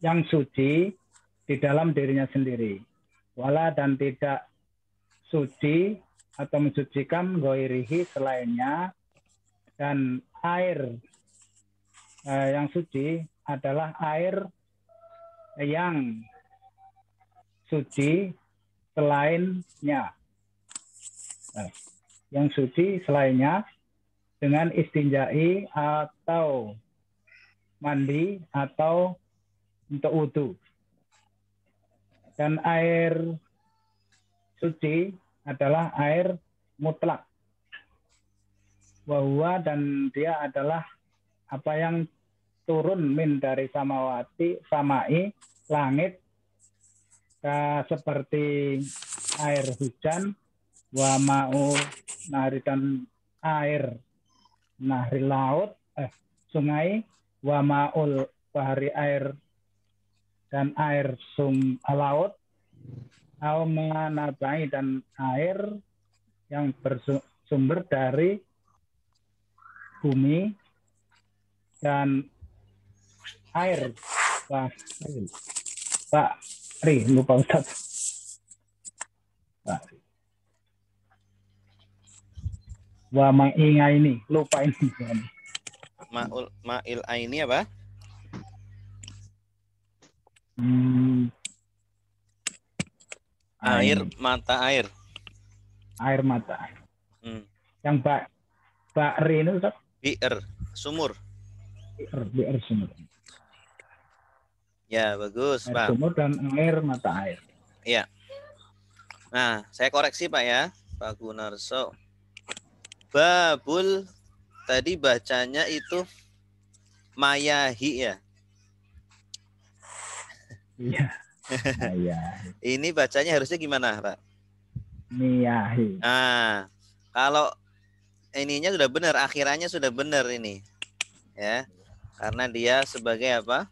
yang suci di dalam dirinya sendiri, wala dan tidak suci atau mensucikan ghairihi selainnya, dan air yang suci adalah air yang suci selainnya. Yang suci selainnya dengan istinjai atau mandi atau untuk wudu. Dan air suci adalah air mutlak. Wahwa dan dia adalah apa yang turun min dari samai langit, seperti air hujan, wa ma'u nahri dan air nahri laut, sungai, wa ma'ul bahari air dan air laut, au manabai dan air yang bersumber dari bumi, dan air bahri, lupa Ustaz. Wa ma'inga ini, lupa ini. Ma'il aini apa? Air mata air. Air mata. Yang bahri ini Ustaz? Bi'r, sumur. Bi'r sumur. Ya, bagus, air Pak. Sumur dan air mata air. Iya. Nah, saya koreksi Pak ya, Pak Gunarso. Babul tadi bacanya itu mayahi ya. Iya. Ini bacanya harusnya gimana, Pak? Miyahi. Nah, kalau ininya sudah benar, akhirannya sudah benar ini. Ya. Karena dia sebagai apa?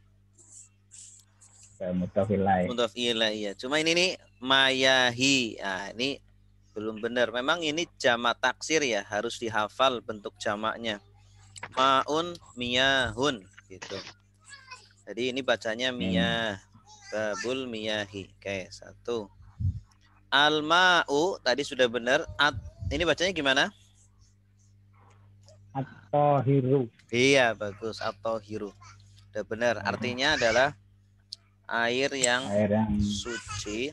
Mudhof ilaih. Mudhof ilaih ya. Cuma ini nih mayahi. Nah, ini belum benar. Memang ini jamak taksir ya, harus dihafal bentuk jamaknya. Maun miyahun gitu. Jadi ini bacanya miyah. Babul miyahi. Oke, 1. Al-ma'u tadi sudah benar. Ini bacanya gimana? At-tahiru. Iya, bagus. At-tahiru. Udah benar. Artinya adalah air yang suci.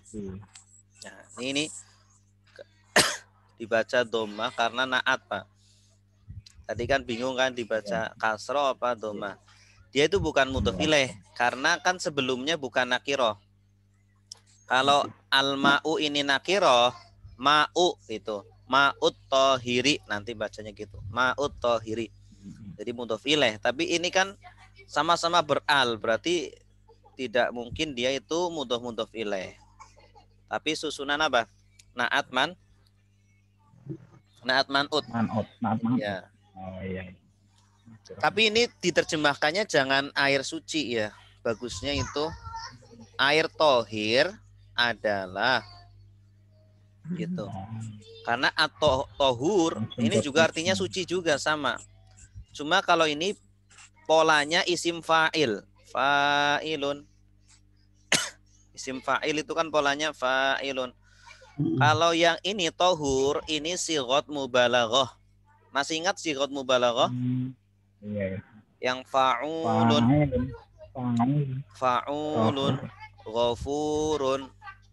Nah, ini dibaca dhamma karena naat, Pak. Tadi kan bingung kan dibaca kasro apa dhamma. Dia itu bukan mudhof ilaih karena kan sebelumnya bukan nakiro. Kalau al-ma'u ini nakiro, ma'u itu. Ma'ut tohiri nanti bacanya gitu. Ma'ut tohiri. Jadi mudhof ilaih. Tapi ini kan sama-sama beral, berarti tidak mungkin dia itu mudhof ilaih. Tapi susunan apa? Naat man. Naat manut. Ya. Oh iya. Tapi ini diterjemahkannya jangan air suci ya. Bagusnya itu air tohir adalah gitu. Karena atau tohur ini juga artinya suci juga sama. Cuma kalau ini polanya isim fa'il. Fa'ilun. Isim fa'il itu kan polanya fa'ilun. Kalau yang ini tohur, ini sigot mubalaghah. Masih ingat sigot mubalaghah? Iya. Yang fa'ulun, fa'ulun, ghafurun,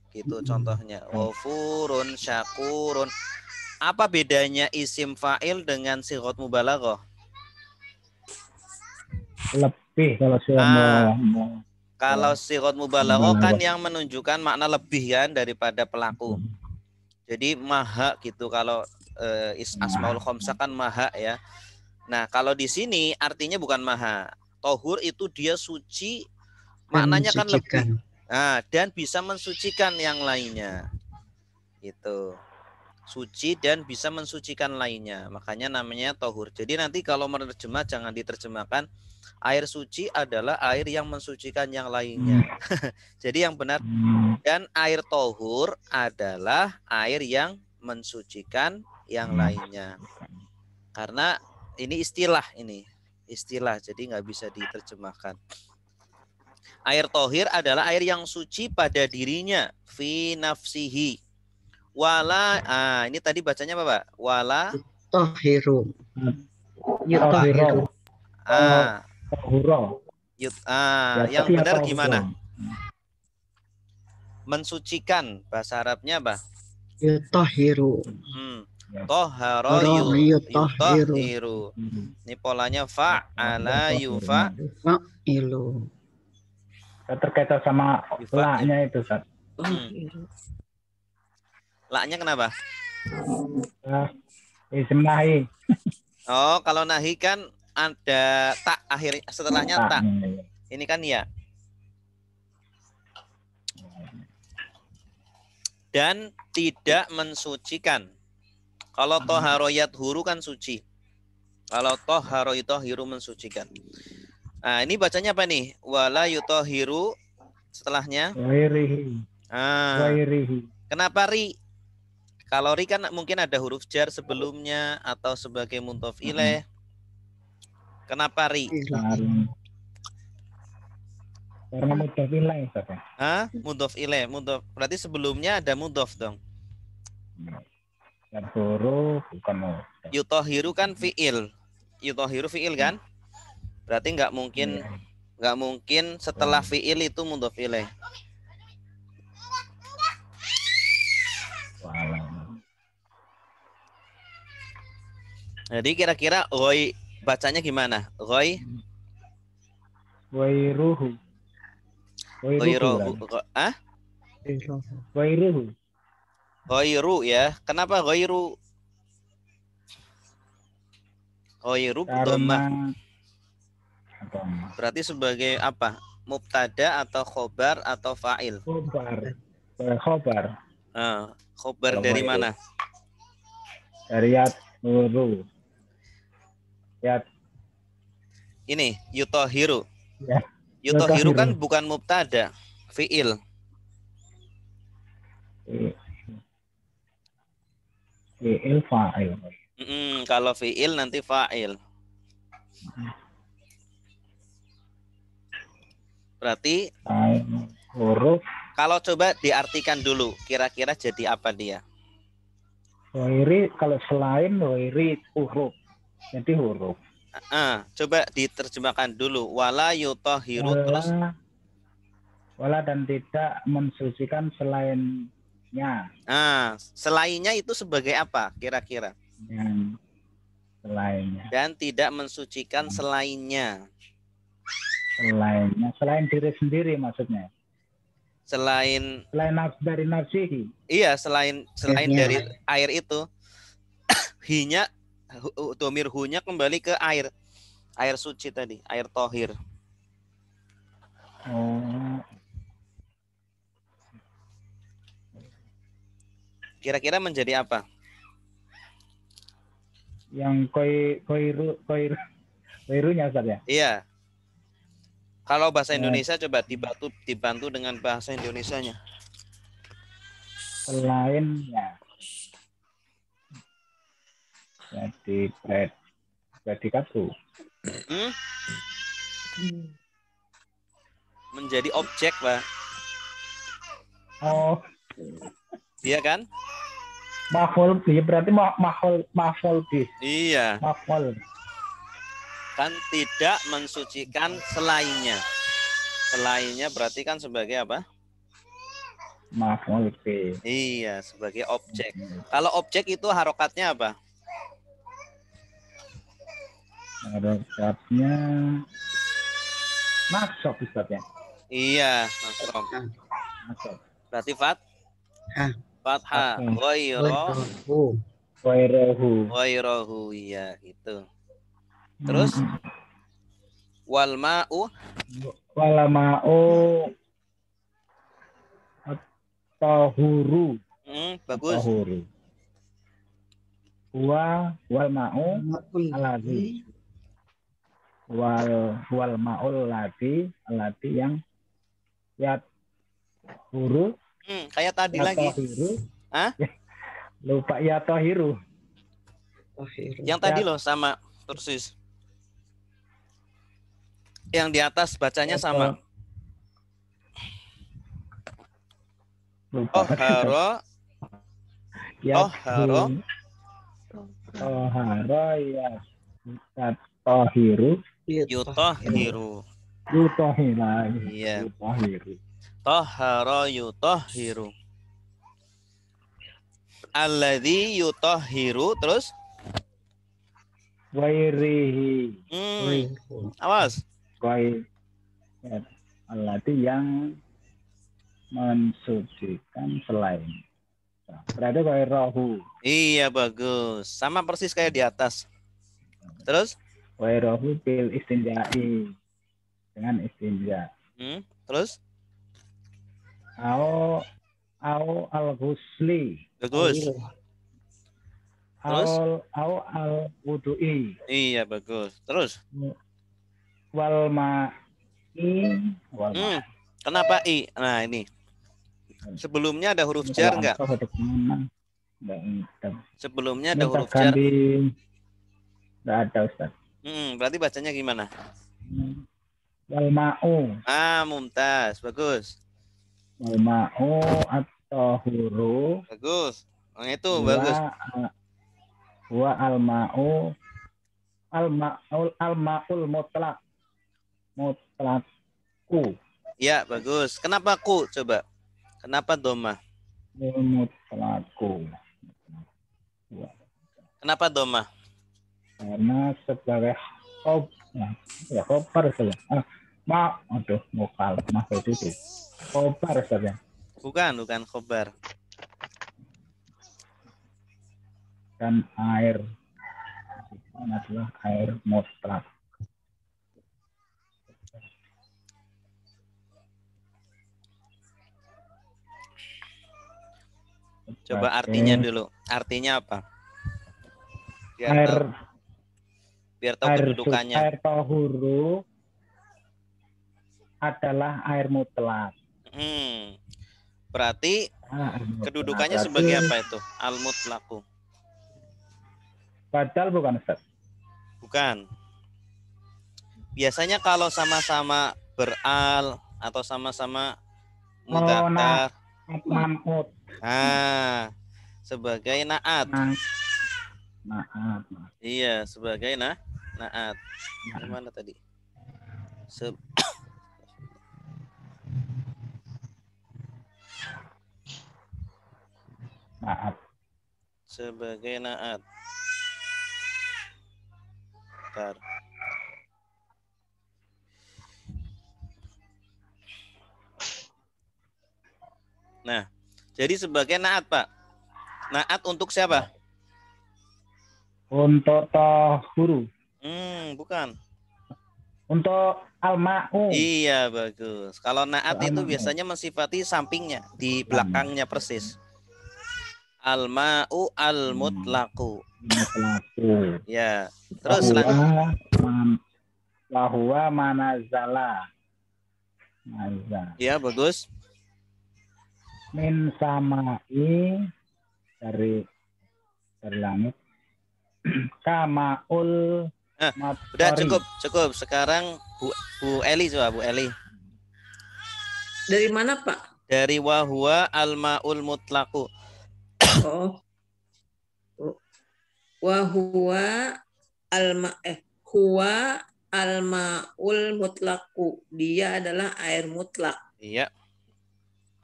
gitu contohnya. Ghafurun, syakurun. Apa bedanya isim fa'il dengan sigot mubalaghah? Lebih kalau kalau sigot mubalaghah kan yang menunjukkan makna lebih kan daripada pelaku. Jadi maha gitu kalau asmaul khamsah kan maha ya. Nah, kalau di sini artinya bukan maha. Tohur itu dia suci, maknanya kan lebih. Nah, dan bisa mensucikan yang lainnya. Gitu. Suci dan bisa mensucikan lainnya. Makanya namanya tohur. Jadi nanti kalau menerjemah jangan diterjemahkan air suci adalah air yang mensucikan yang lainnya. Jadi yang benar. Dan air tohur adalah air yang mensucikan yang lainnya. Karena ini istilah, jadi nggak bisa diterjemahkan. Air tohir adalah air yang suci pada dirinya, fi nafsihi. Wala, ini tadi bacanya apa, Pak? Wala tohiru. Tohiru. Yang benar gimana? Mensucikan, bahasa Arabnya apa? Yutahiru. Toharo yutahiru. Ini polanya fa'ala yufa'ilu. Terkait sama la-nya itu, Ustaz. La-nya kenapa? Isim nahi. Oh, kalau nahi kan ada tak akhir setelahnya tak. Taknya, ya. Ini kan ya. Dan tidak mensucikan. Kalau toharoyat huru kan suci. Kalau toharoyatohiru mensucikan. Nah, ini bacanya apa nih? Wala yutohiru setelahnya. Wairihi. Ah, Wairihi. kenapa ri? Kalau ri kan mungkin ada huruf jar sebelumnya atau sebagai mudhof ilaih. Kenapa ri? Karena mudhof ilaih, Ustaz. Hah? Mudhof ilaih, mudhof. Berarti sebelumnya ada mudhof dong. Dan huruf bukan mudhof. Yutohiru kan fiil. Yutohiru fiil kan? Berarti nggak mungkin setelah fiil itu mudhof ilaih. Jadi kira-kira ghoi bacanya gimana? Ghoi Wairuhu. ghairuhu. Ah? Wairuhu. Ghairu ya. Kenapa ghairu? Ghairu dhammah. Berarti sebagai apa? Mubtada atau khobar atau fa'il? Khobar. Khobar dari mana? Dari yat huru. Yat. Ini yutohiru. Ya. Yutohiru kan bukan mubtada, fi'il. Fi'il fa'il. Kalau fi'il nanti fa'il. Berarti huruf. Kalau coba diartikan dulu, kira-kira jadi apa dia? Wairi kalau selain wairi huruf. Jadi huruf. Coba diterjemahkan dulu. Wala yutohiru terus. Wala dan tidak mensucikan selainnya. Selainnya itu sebagai apa kira-kira? Yang selainnya. Dan tidak mensucikan selainnya. Selain diri sendiri maksudnya. Selain dari nafsihi. Iya, selain dari air itu. Hinya domir hunya kembali ke air suci tadi, air tohir. Kira-kira menjadi apa? Yang koirunya Ustaz ya? Iya. Kalau bahasa Indonesia coba dibantu dengan bahasa Indonesianya. Selainnya. Jadi predikat tuh. Menjadi objek, Pak. Oh. Iya kan? Maf'ul berarti maf'ul bis. Iya. Maf'ul. Kan tidak mensucikan selainnya. Selainnya berarti kan sebagai apa? Maf'ul bis. Iya, sebagai objek. Kalau objek itu harokatnya apa? Harokatnya nasab Ustaz ya? Iya, nasab. Berarti fathah. Ghairahu, iya gitu. Terus wal ma'u tahuru. Bagus. Tahuru. Wal ma'u alladzi. Wal ma'ul ladzi yang yat huru. Kayak tadi lagi. Lupa ya tohiru. Yang tadi loh sama persis. Yang di atas bacanya sama. Toharo ya tohiru. Yutohiru. Iya. Toharo yutohiru. Alladzi yutohiru terus wairihi. Awas. Alladzi yang mensucikan selain. Berarti wairahu. Iya, bagus. Sama persis kayak di atas. Terus? Wairahu bil istinja'i. Dengan istinja. Terus? Au al-ghusli. Bagus. Terus? Au al-wudu'i. Iya, bagus. Terus? Wal ma'i. Kenapa i? Nah, ini. Sebelumnya ada huruf jar enggak? Sebelumnya ada huruf jar. Enggak ada, Ustaz. Berarti bacanya gimana? Wal ma'u. Mumtaz. Bagus. Wal ma'u atau huruf. Bagus. Itu bagus. Wa al ma'u al-ma'ul mutlaq. Mutlaqku. Ya, bagus. Kenapa ku? Coba. Kenapa doma? Mutlaqku. Kenapa doma? Karena sebagai khobar saja. Maksud itu. Khobar saja. Bukan khobar. Dan air adalah air mutlak. Coba artinya dulu. Artinya apa? Biar tahu kedudukannya. Air tahuru adalah air mutlak. Berarti kedudukannya sebagai apa itu? Al-mutlaqu. Badal bukan, Ustaz? Bukan. Biasanya kalau sama-sama beral atau sama-sama mudzakkar. Man'ut. Sebagai naat. Naat. Iya, sebagai naat. Gimana tadi? Naat. Sebagai naat. Bentar. Nah, jadi sebagai naat, Pak. Naat untuk siapa? Untuk tahuru. Bukan. Untuk al-ma'u. Iya, bagus. Kalau naat itu biasanya mensifati sampingnya, di belakangnya persis. Al-ma'u al-mutlaqu. Ya. Terus Wahuwa manazala. Ya, bagus. Min sama'i dari langit. Kamaul udah cukup. Sekarang Bu Eli coba, Bu Eli. Dari mana, Pak? Dari wahuwa al-ma'ul mutlaqu. Wahuwa huwa al-ma'ul mutlaqu. Dia adalah air mutlak. Iya.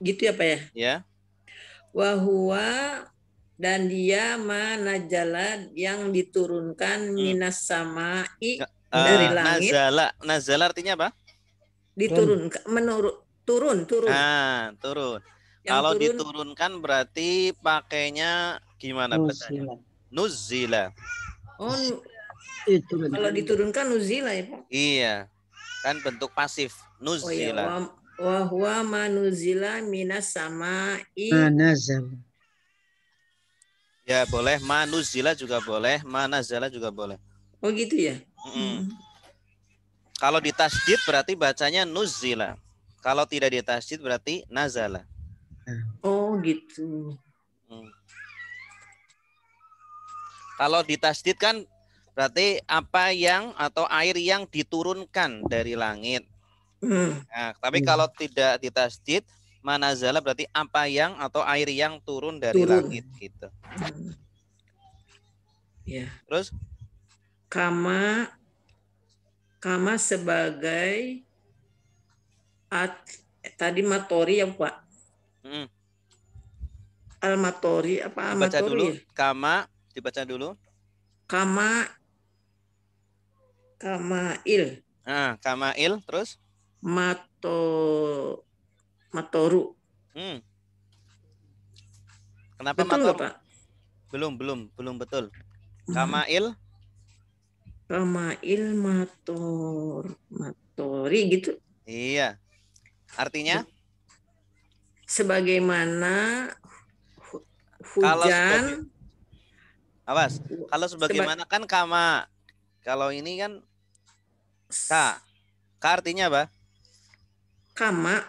Gitu ya, Pak ya? Ya. Wahuwa dan dia manajala yang diturunkan minas sama'i dari langit. Nazala artinya apa? Diturunkan, turun. Turun. Kalau diturunkan berarti pakainya gimana bacanya? Nuzila. Kalau diturunkan nuzila ya, Pak? Iya. Kan bentuk pasif. Nuzila. Wa huwa manuzila minas sama'i. Manazal. Ya, boleh. Manuzila juga boleh. Manazala juga boleh. Oh, gitu ya? Kalau ditasydid berarti bacanya nuzila. Kalau tidak ditasydid berarti nazala. Oh, gitu. Kalau ditasydid kan berarti apa yang atau air yang diturunkan dari langit. Nah, tapi kalau tidak ditasydid, manazala berarti apa yang atau air yang turun dari langit gitu. Ya. Terus kama sebagai tadi matori ya, Pak? Al-matori apa dibaca matori? Dulu. Kama dibaca dulu. Kamail. Kamail terus Matoru. Kenapa Betul nggak, mator? Pak? Belum betul. Kamail Kamail matori gitu. iya. Artinya Sebagaimana kalau hujan. awas, kalau sebagaimana kan kama. Kalau ini kan ka. Ka artinya apa? Kama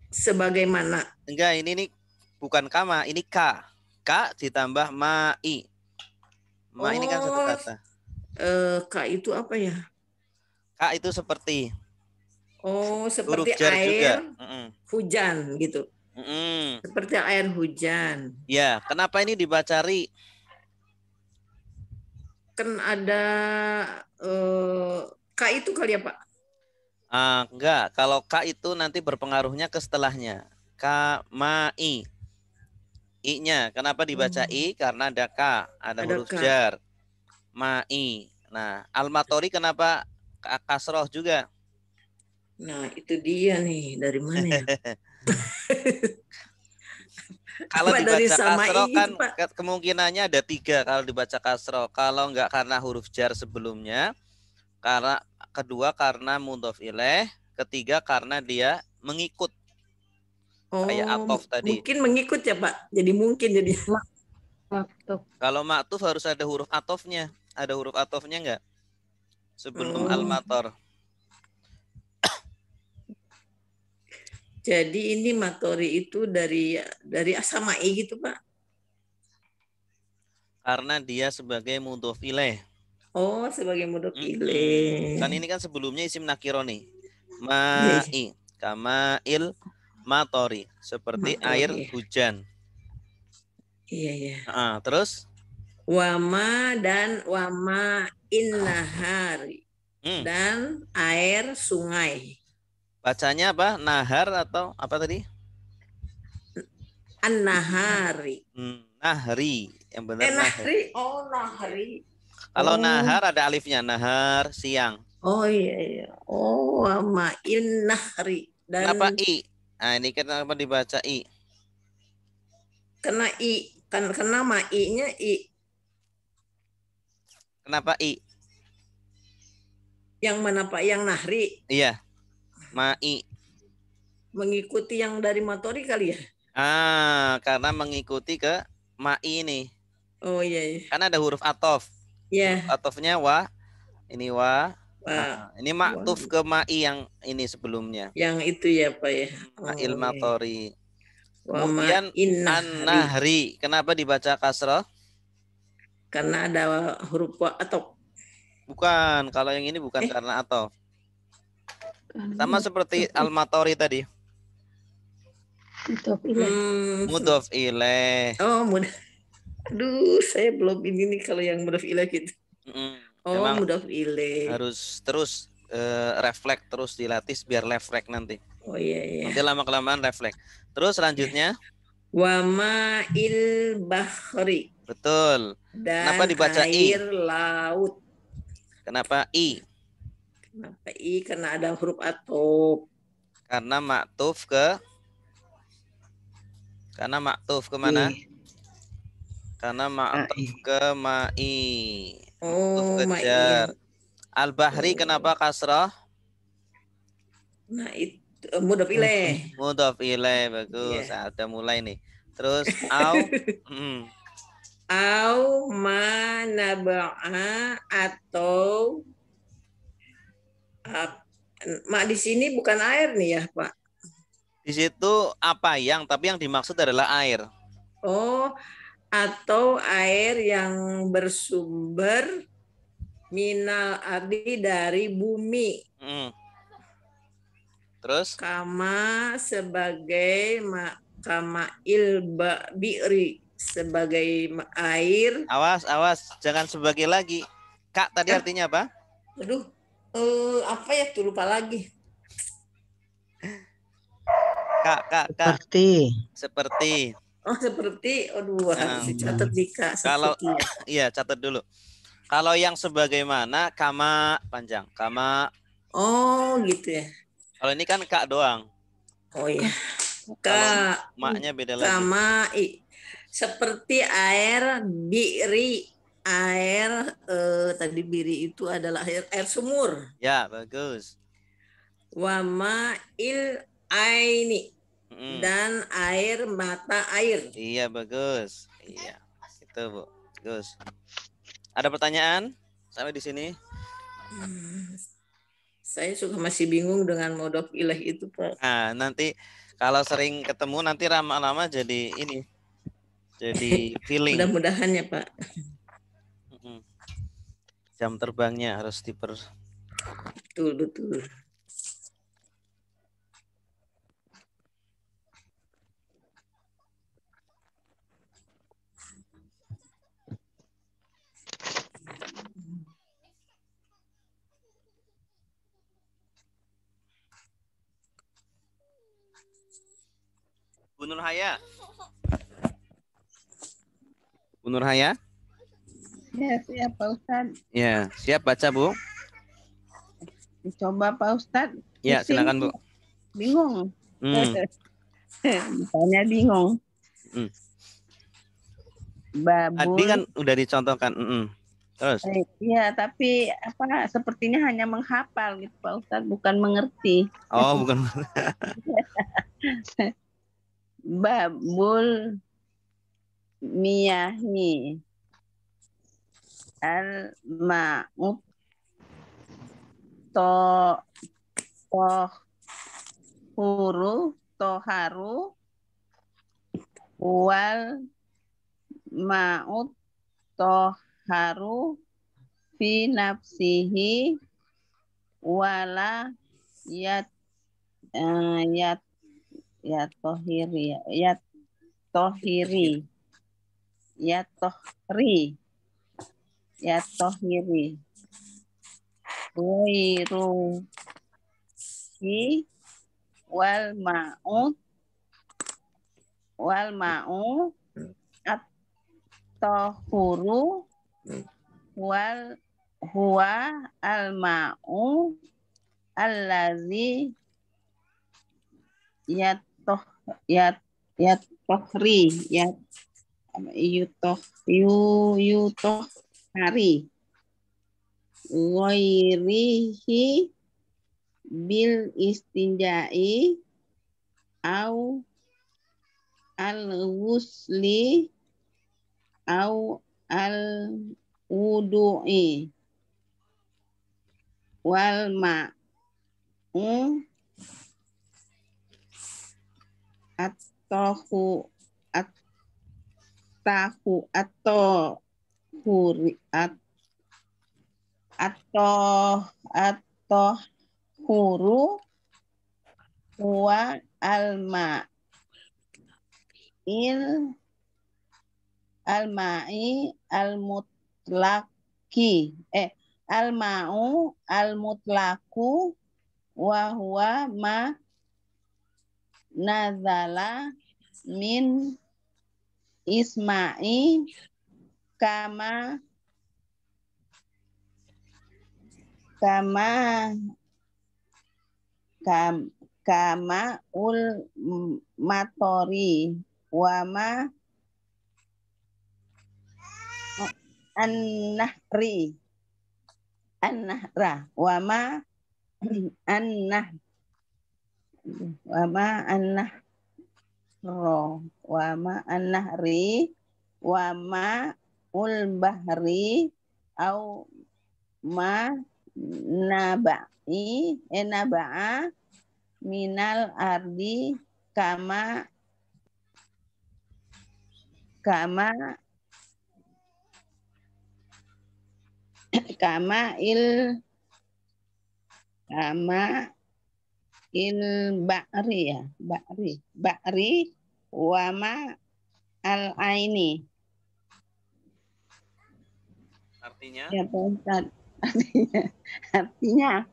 sebagaimana. Enggak, ini nih bukan kama, ini ka. Ka ditambah ma'i. Ma ini kan satu Oh, kata. Kak itu apa ya? Ka itu seperti Oh, huruf seperti jar juga. air hujan gitu. Seperti air hujan. Ya, kenapa ini dibaca ri? Kan ada Kak itu kali ya, Pak? Enggak, kalau ka itu nanti berpengaruhnya ke setelahnya. Ka-ma-i. I-nya, kenapa dibaca i? Karena ada ka, ada huruf Ka. jar. Ma-i. Nah, al-matori kenapa kasroh juga? Nah, itu dia nih. Dari mana ya? Kalau Apa dari dibaca samai kasroh kan gitu, Pak? kemungkinannya ada 3 kalau dibaca kasroh. Kalau enggak karena huruf jar sebelumnya, karena kedua karena mudhof ilaih, ketiga karena dia mengikut. Kayak atof tadi. Mungkin mengikut ya, Pak. Jadi mungkin jadi. Kalau maktuf harus ada huruf atofnya. Ada huruf atofnya enggak? Sebelum al-mator. Jadi ini matori itu dari asamai gitu, Pak. Karena dia sebagai mudhof ilaih. Oh, sebagai mudhof ilaih. Kan ini kan sebelumnya isim nakiro nih. Ma'i, kamail matori, seperti matori. Air hujan. Iya. Terus wama dan wama innahari. Dan air sungai. Bacanya apa? Nahar atau apa tadi? An-nahari. Nahri, yang benar nahri. Oh, nahri. Kalau nahar ada alifnya, nahar siang. Oh iya. Oh, wama innahari. Dan kenapa i? Nah, ini kenapa dibaca i? Kena i, kan kena ma-i-nya i. Kenapa i? Yang mana, Pak? Yang nahri? Iya. Ma-i. Mengikuti yang dari matori kali ya? Karena mengikuti ke ma-i ini. Oh iya. Karena ada huruf atof. Iya. Atofnya wa. Ini wa. Ini maktuf ke ma-i yang ini sebelumnya. Yang itu ya, Pak ya. Ma'il matori. Kemudian an-nahri. Kenapa dibaca kasroh? Karena ada huruf wa atau bukan, kalau yang ini bukan karena atau. Sama seperti al-matori tadi. Mudhof ilaih. Oh, aduh, saya belum ini nih kalau yang mudhof ilaih gitu. Oh, mudhof ilaih. Harus terus refleks, terus dilatih biar refleks nanti. Oh iya. Nanti lama-kelamaan refleks. Terus selanjutnya wama il bahri. Betul. Dan kenapa dibaca air i? Laut. Kenapa i? Kenapa i? Karena ada huruf atof. Karena maktuf ke mana? Karena maktuf ke ma'i. Oh, ma'i. Al-bahri kenapa kasrah? Nah, itu mudhof ilaih. Mudhof ilaih, bagus. Ada mulai nih. Terus au manaba'a atau mak di sini bukan air nih ya, Pak. Di situ apa tapi yang dimaksud adalah air. Oh, atau air yang bersumber minal ardi dari bumi. Terus kama sebagai kama bi'ri sebagai air. Awas, jangan sebagai lagi. Kak tadi artinya apa? Aduh, apa ya tuh lupa lagi. Kak. Seperti. Oh, seperti. Aduh, harus dicatat di Kak. Kalau iya, catat dulu. Kalau yang sebagaimana kama panjang, kama. Oh, gitu ya. Kalau ini kan kak doang. Oh iya. Kak. Maknya beda lagi. Kama seperti air biri. Air tadi biri itu adalah air sumur. Ya, bagus. Wama il aini. Dan air mata air. Iya, bagus. Iya. Itu, Bu. Bagus. Ada pertanyaan sampai di sini? Saya suka masih bingung dengan modhof ilaih itu, Pak. Nah, nanti kalau sering ketemu nanti lama-lama jadi ini. Jadi feeling. Mudah-mudahan ya, Pak. Jam terbangnya harus Betul. Bu Nur Haya. Bu Nur Haya? Ya, siap Pak Ustadz. Ya, siap baca, Bu? Coba Pak Ustadz. Ya, silakan, Bu. Bingung. Misalnya bingung. Tadi kan udah dicontohkan. Terus? Iya, tapi sepertinya hanya menghafal gitu Pak Ustadz, bukan mengerti. Oh, bukan. Babul miyahi al-ma'ut toharu wal ma'ut toharu fi nafsihi wala tohiri wiruhi wal ma'u at-tohuru wal huwa al-ma'u allazi yutohari ghairihi bil istinjai au al-ghusli au al-wudu'i wal ma'u huru wa al-ma'i al-mutlaqi al-ma'u al-mutlaqu wa huwa ma nazala min isma'i kama ul matori wa ma an-nahra wa ma an-nahri wa ma ul bahri au ma naba'a minal ardi kama ba'ri wa ma al aini. Artinya? Ya, Pak Ustadz. Artinya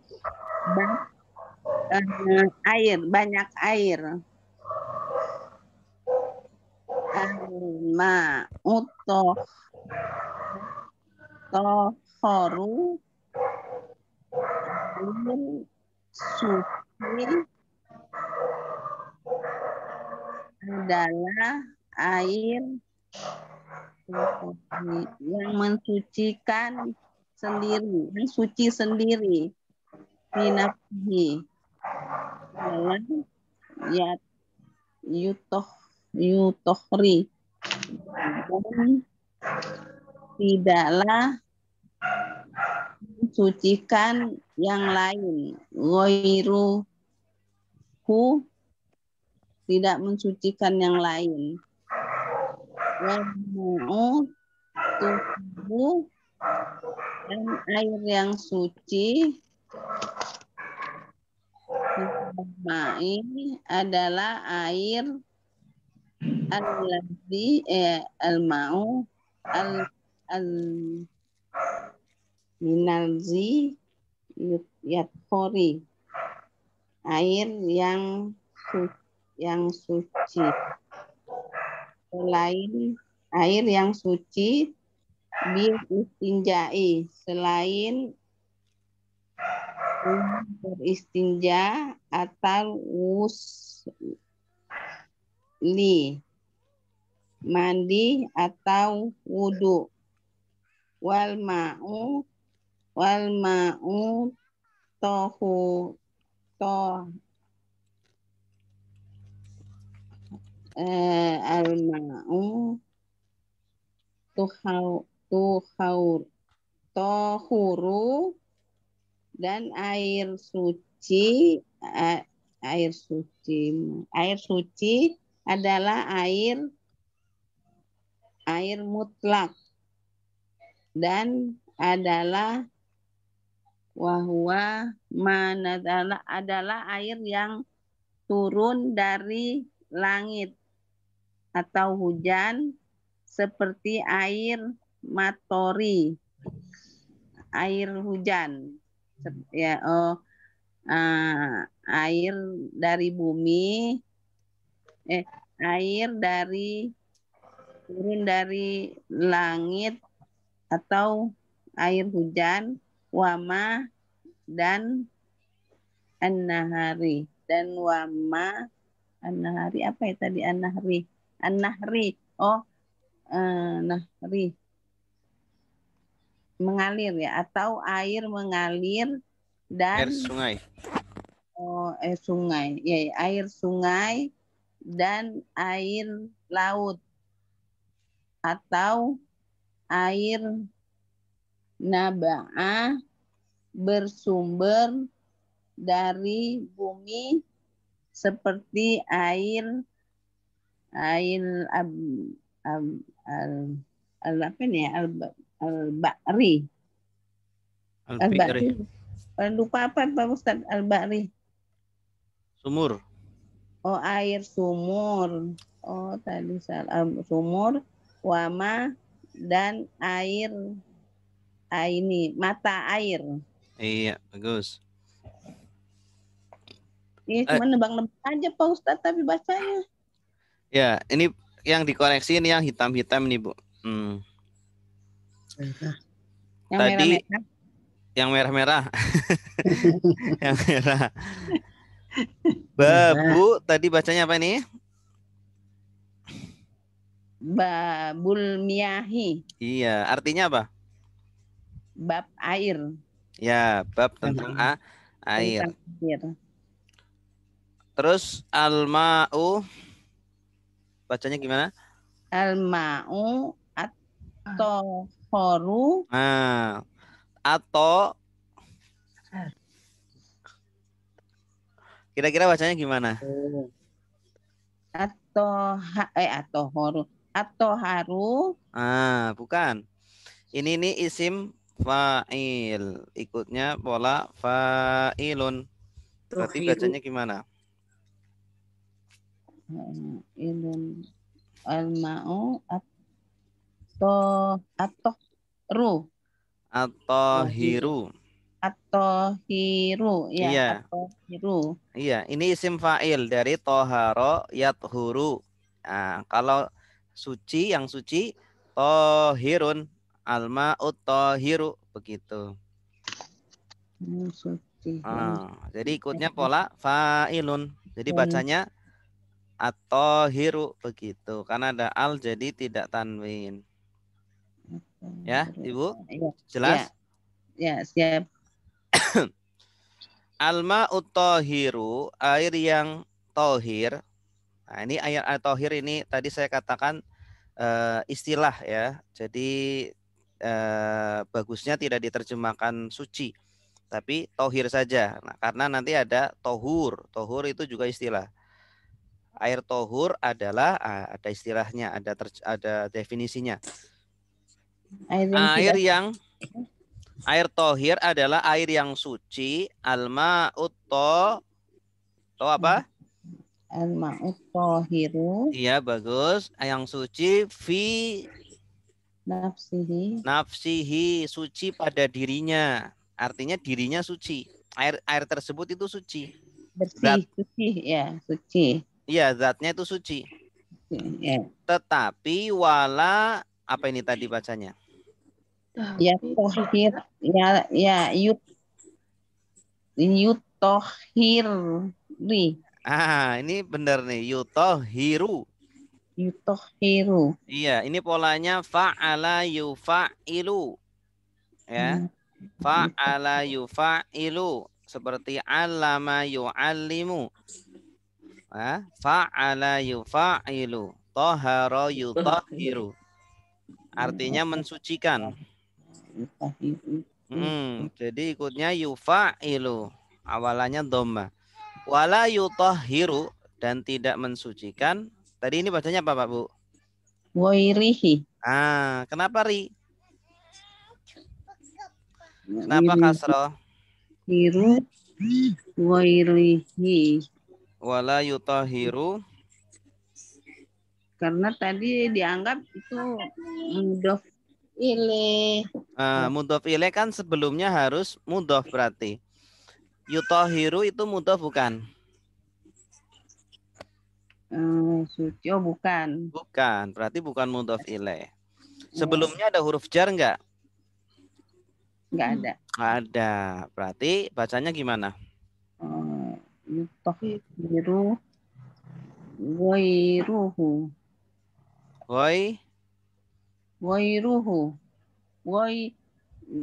banyak air. Tohoru suci adalah air yang mensucikan sendiri, yang suci sendiri, minafsihi, dalam ya yutohri, dan tidaklah mensucikan yang lain, ghairuhu, tidak mensucikan yang lain, wal tuhu, dan air yang suci ma'i adalah air al-ladzi al-ma'u al minalzi yathori, air yang suci, selain air yang suci bil istinjai, selain beristinja atau wusli, mandi atau wudu, wal ma'u tohu al ma'u tohuru, dan air suci adalah air mutlak, dan adalah wahwa adalah air yang turun dari langit atau hujan, seperti air matori, air hujan, ya, air dari bumi, air turun dari langit atau air hujan, wama, dan an-nahari, dan wama an-nahari, apa ya tadi an-nahri, nahri, mengalir ya, atau air mengalir, dan Air sungai. Sungai, ya, air sungai dan air laut, atau air naba'a, bersumber dari bumi, seperti air al-ba'ri. Al-ba'ri. Lupa apa Pak Ustaz? Al-ba'ri. Sumur. Oh, air sumur. Oh, tadi salah. Sumur, wama, dan air ini, mata air. Iya, bagus. Ini cuma nebak-nebak aja Pak Ustaz, tapi bacanya. Ya, ini yang dikoreksi, ini yang hitam-hitam nih, Bu. Yang Tadi merah-merah. yang merah-merah. Yang merah. Babu tadi bacanya apa nih? Babul miyahi. Iya, artinya apa? Bab air. Ya, bab tentang air. Tentang air. Terus al-ma'u bacanya gimana? Al-ma'u atau horu. Nah, atau kira-kira bacanya gimana? Atau horu. Atau haru. Bukan. Ini nih isim fa'il. Ikutnya pola fa'ilun. Berarti bacanya gimana? Al-ma'u atau ru. Atau hiru. Atau hiru. Ya, Iya. atau hiru. Iya, ini isim fa'il dari toharo yathuru. Nah, kalau suci, yang suci, tohirun, alma'ut tohiru, begitu. Suci. Jadi ikutnya pola fa'ilun. Jadi bacanya At-Tahiru begitu. Karena ada al jadi tidak tanwin. Ya, Ibu? Ya, Jelas? ya, siap. Al-ma'ut tahiru, air yang tohir. Nah, ini air tohir ini tadi saya katakan istilah ya. Jadi bagusnya tidak diterjemahkan suci, tapi tohir saja. Nah, karena nanti ada tohur. Tohur itu juga istilah. Air tohur adalah ada istilahnya, ada definisinya. Air tohir adalah air yang suci. Al-ma'ut apa? Al-ma'ut tahiru. Iya, bagus. Yang suci fi nafsihi, suci pada dirinya. Artinya dirinya suci. Air tersebut itu suci. Bersih, suci, ya, suci. Iya, zatnya itu suci. Ya. Tetapi wala apa ini tadi bacanya? Ya tohir, ya yutohiri. Ini benar nih, yutohiru. Yutohiru. Iya, ini polanya fa'ala yufa'ilu. Ya. Fa'ala yufa'ilu. Seperti allama yu'allimu. Fa'ala yufa'ilu. Tahara yutahiru. Artinya mensucikan. Jadi ikutnya yufa'ilu. Awalannya dhamma. Wala yutahiru, dan tidak mensucikan. Tadi ini bacanya apa Pak Bu? Wairihi. Kenapa ri? Kenapa kasroh? Hiru wairihi. Wala yutahiru. Karena tadi dianggap itu mudhof ilaih. Mudhof ilaih kan sebelumnya harus mudhof berarti. Yutahiru itu mudhof bukan? Suci, bukan. Bukan, berarti bukan mudhof ilaih. Sebelumnya ada huruf jar enggak? Enggak ada. Ada. Berarti bacanya gimana? Yutahiru wairuhu. Wairuhu.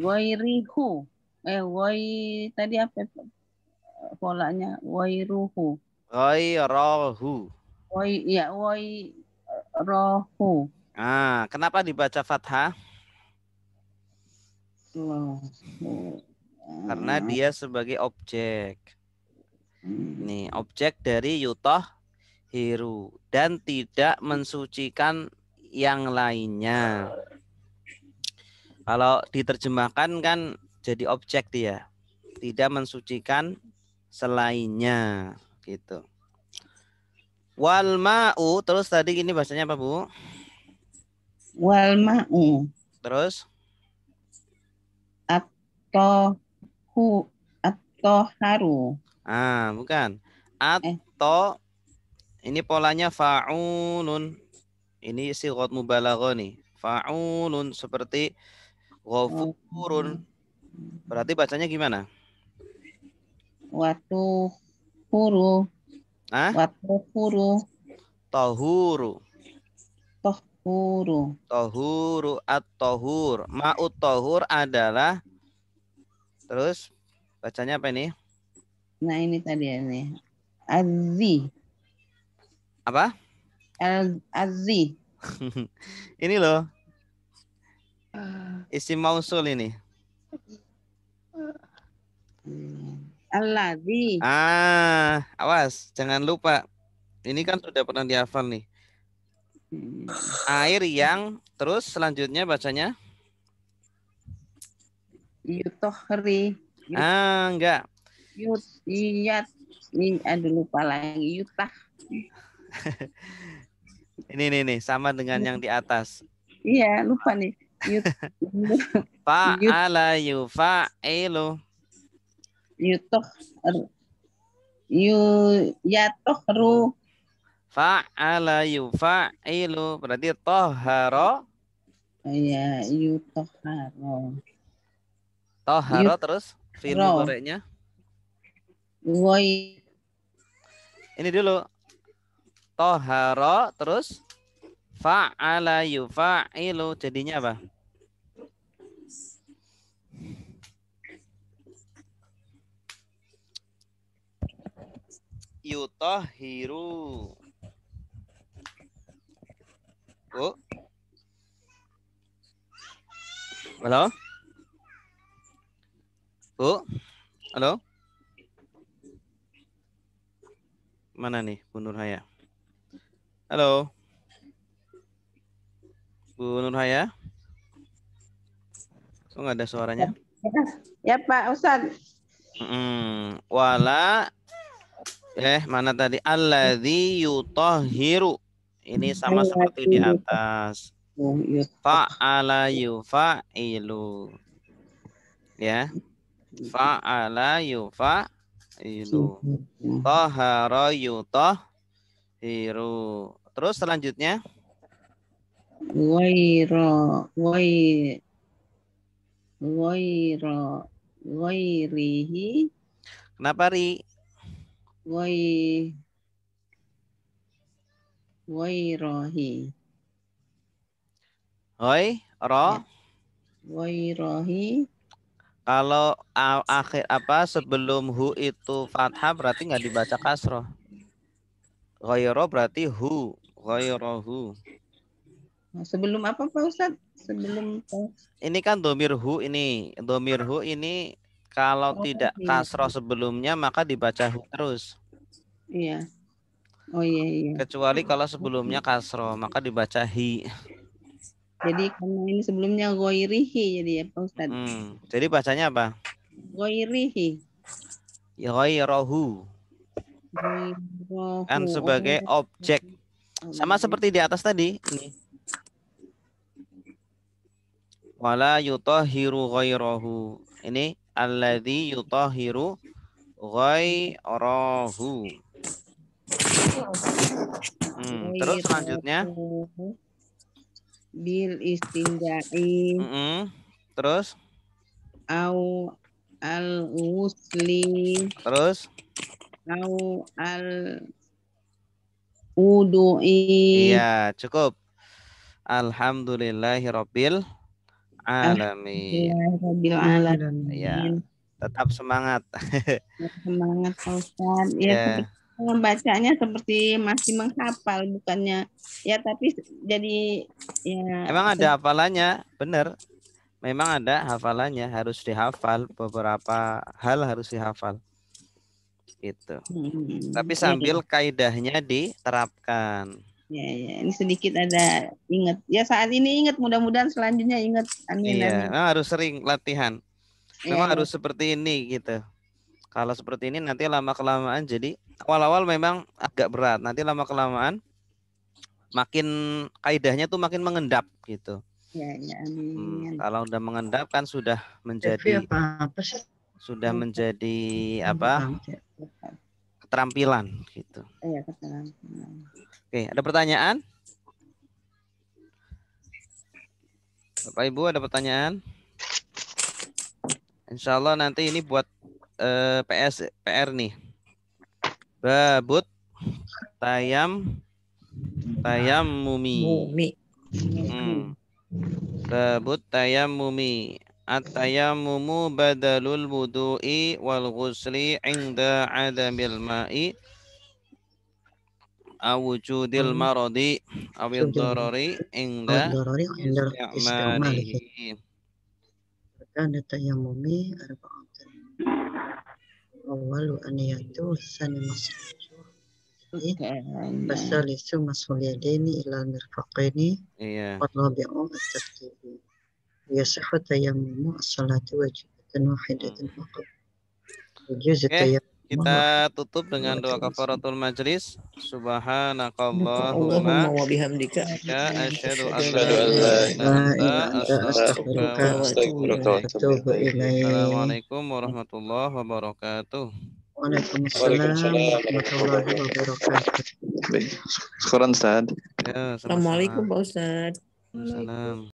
Wairihu. Tadi apa polanya? Wairuhu. Ghairahu. Wairahu. Kenapa dibaca fathah? Karena dia sebagai objek. Nih, objek dari yutahiru dan tidak mensucikan yang lainnya. Kalau diterjemahkan kan jadi objek dia, tidak mensucikan selainnya gitu. Wal ma'u, terus tadi ini bahasanya apa Bu? Wal ma'u. Terus? At-toharu. Bukan. Atto, ini polanya fa'ulun. Ini sighat mubalaghah nih. Fa'ulun seperti ghafurun. Berarti bacanya gimana? Watuhuru. Watuhuru. Tahuru. Tohuru. Tohuru at-tohur. Ma'ut tohur adalah, terus bacanya apa ini? Nah ini tadi ini. Azzi. Apa? Azzi. Ini loh. Isim mausul ini. Alladzi. Awas, jangan lupa. Ini kan sudah pernah dihafal nih. Air yang, terus selanjutnya bacanya? Yutohri. Enggak. Aduh lupa lagi. Yutah. Ini sama dengan yang di atas. Iya, lupa nih. Fa'ala yufa'ilu. Yatohru. Fa'ala yufa'ilu. Berarti toharo. Iya, yutoharo. Toharo terus fi'il mudhari'nya. Woi. Ini dulu. toharo terus fa'ala yufa'ilu jadinya apa? Yutahhiru. Bu. Halo? Bu? Halo? Mana nih Bu Nurhaya? Halo? Bu Nurhaya? Kok nggak ada suaranya? Ya Pak Ustadz. Wala mana tadi? Alladzi yutahhiru. Ini sama seperti di atas. Fa'ala yufa'ilu. Ya. Fa'ala yufa'ilu. Tahara yutahhiru. Terus selanjutnya Ghairihi. kenapa Ri? Ghairahi. Hoi, ro. Ghairahi. Kalau akhir apa sebelum hu itu fathah berarti nggak dibaca kasroh. Ghairo berarti hu, ghairahu. Nah, sebelum apa Pak Ustadz? Sebelum Ini kan domir hu ini. Domir hu ini kalau tidak kasroh sebelumnya maka dibaca hu terus. Iya. Oh iya. Kecuali kalau sebelumnya kasroh maka dibaca hi. Jadi karena ini sebelumnya ghairihi jadi ya Pak Ustadz. Jadi bacanya apa? Ghairihi. Ghairahu. Kan sebagai objek. Sama seperti di atas tadi. Ini. Wala yutahhiru ghairahu. Ini alladzi yutahhiru ghairahu. Terus selanjutnya bil istinja'i. Terus Au al usli. Terus Au al wudu'i. Iya, cukup. Alhamdulillahirabbil alamin. Ya, tetap semangat. Semangat Pak Ustadz. Ya, membacanya seperti masih menghafal, bukannya ya, tapi jadi ya. Emang ada hafalannya, benar. Memang ada hafalannya, harus dihafal, beberapa hal harus dihafal. Itu. Tapi sambil kaidahnya diterapkan. Ya, ini sedikit ada ingat. Ya saat ini ingat, mudah-mudahan selanjutnya ingat. Amin. Iya, memang harus sering latihan. Memang harus seperti ini gitu. Kalau seperti ini nanti lama-kelamaan jadi awal-awal memang agak berat. Nanti lama-kelamaan makin kaidahnya tuh makin mengendap gitu. Ya, amin. Kalau udah mengendap kan sudah menjadi keterampilan gitu. Iya, keterampilan. Oke, ada pertanyaan? Bapak Ibu ada pertanyaan? Insya Allah nanti ini buat PR nih. Babut tayammumi. Babut tayammumi. At-tayammumu badalul wudu'i wal ghusli 'inda 'adamil ma'i aw wujudil maradi awid darari 'inda istimalihi. Kana tayammumi arba'atan. Awalu aniyatu sani masjid. Basalisu masul yadaini ila mirfaqaini. Iya. Rabi'u at-tartibi. Yasihhu tayammumu as-salatu wajibatan wahidatan faqat. Kita tutup dengan doa kafaratul majlis. Subhanakallahumma wa bihamdika asyhadu an la ilaha illa anta astaghfiruka wa atubu ilaik. Assalamualaikum warahmatullahi wabarakatuh. Waalaikumsalam warahmatullahi wabarakatuh. Syukran Ustaz. Ya, Assalamualaikum Pak Ustadz. Waalaikumsalam.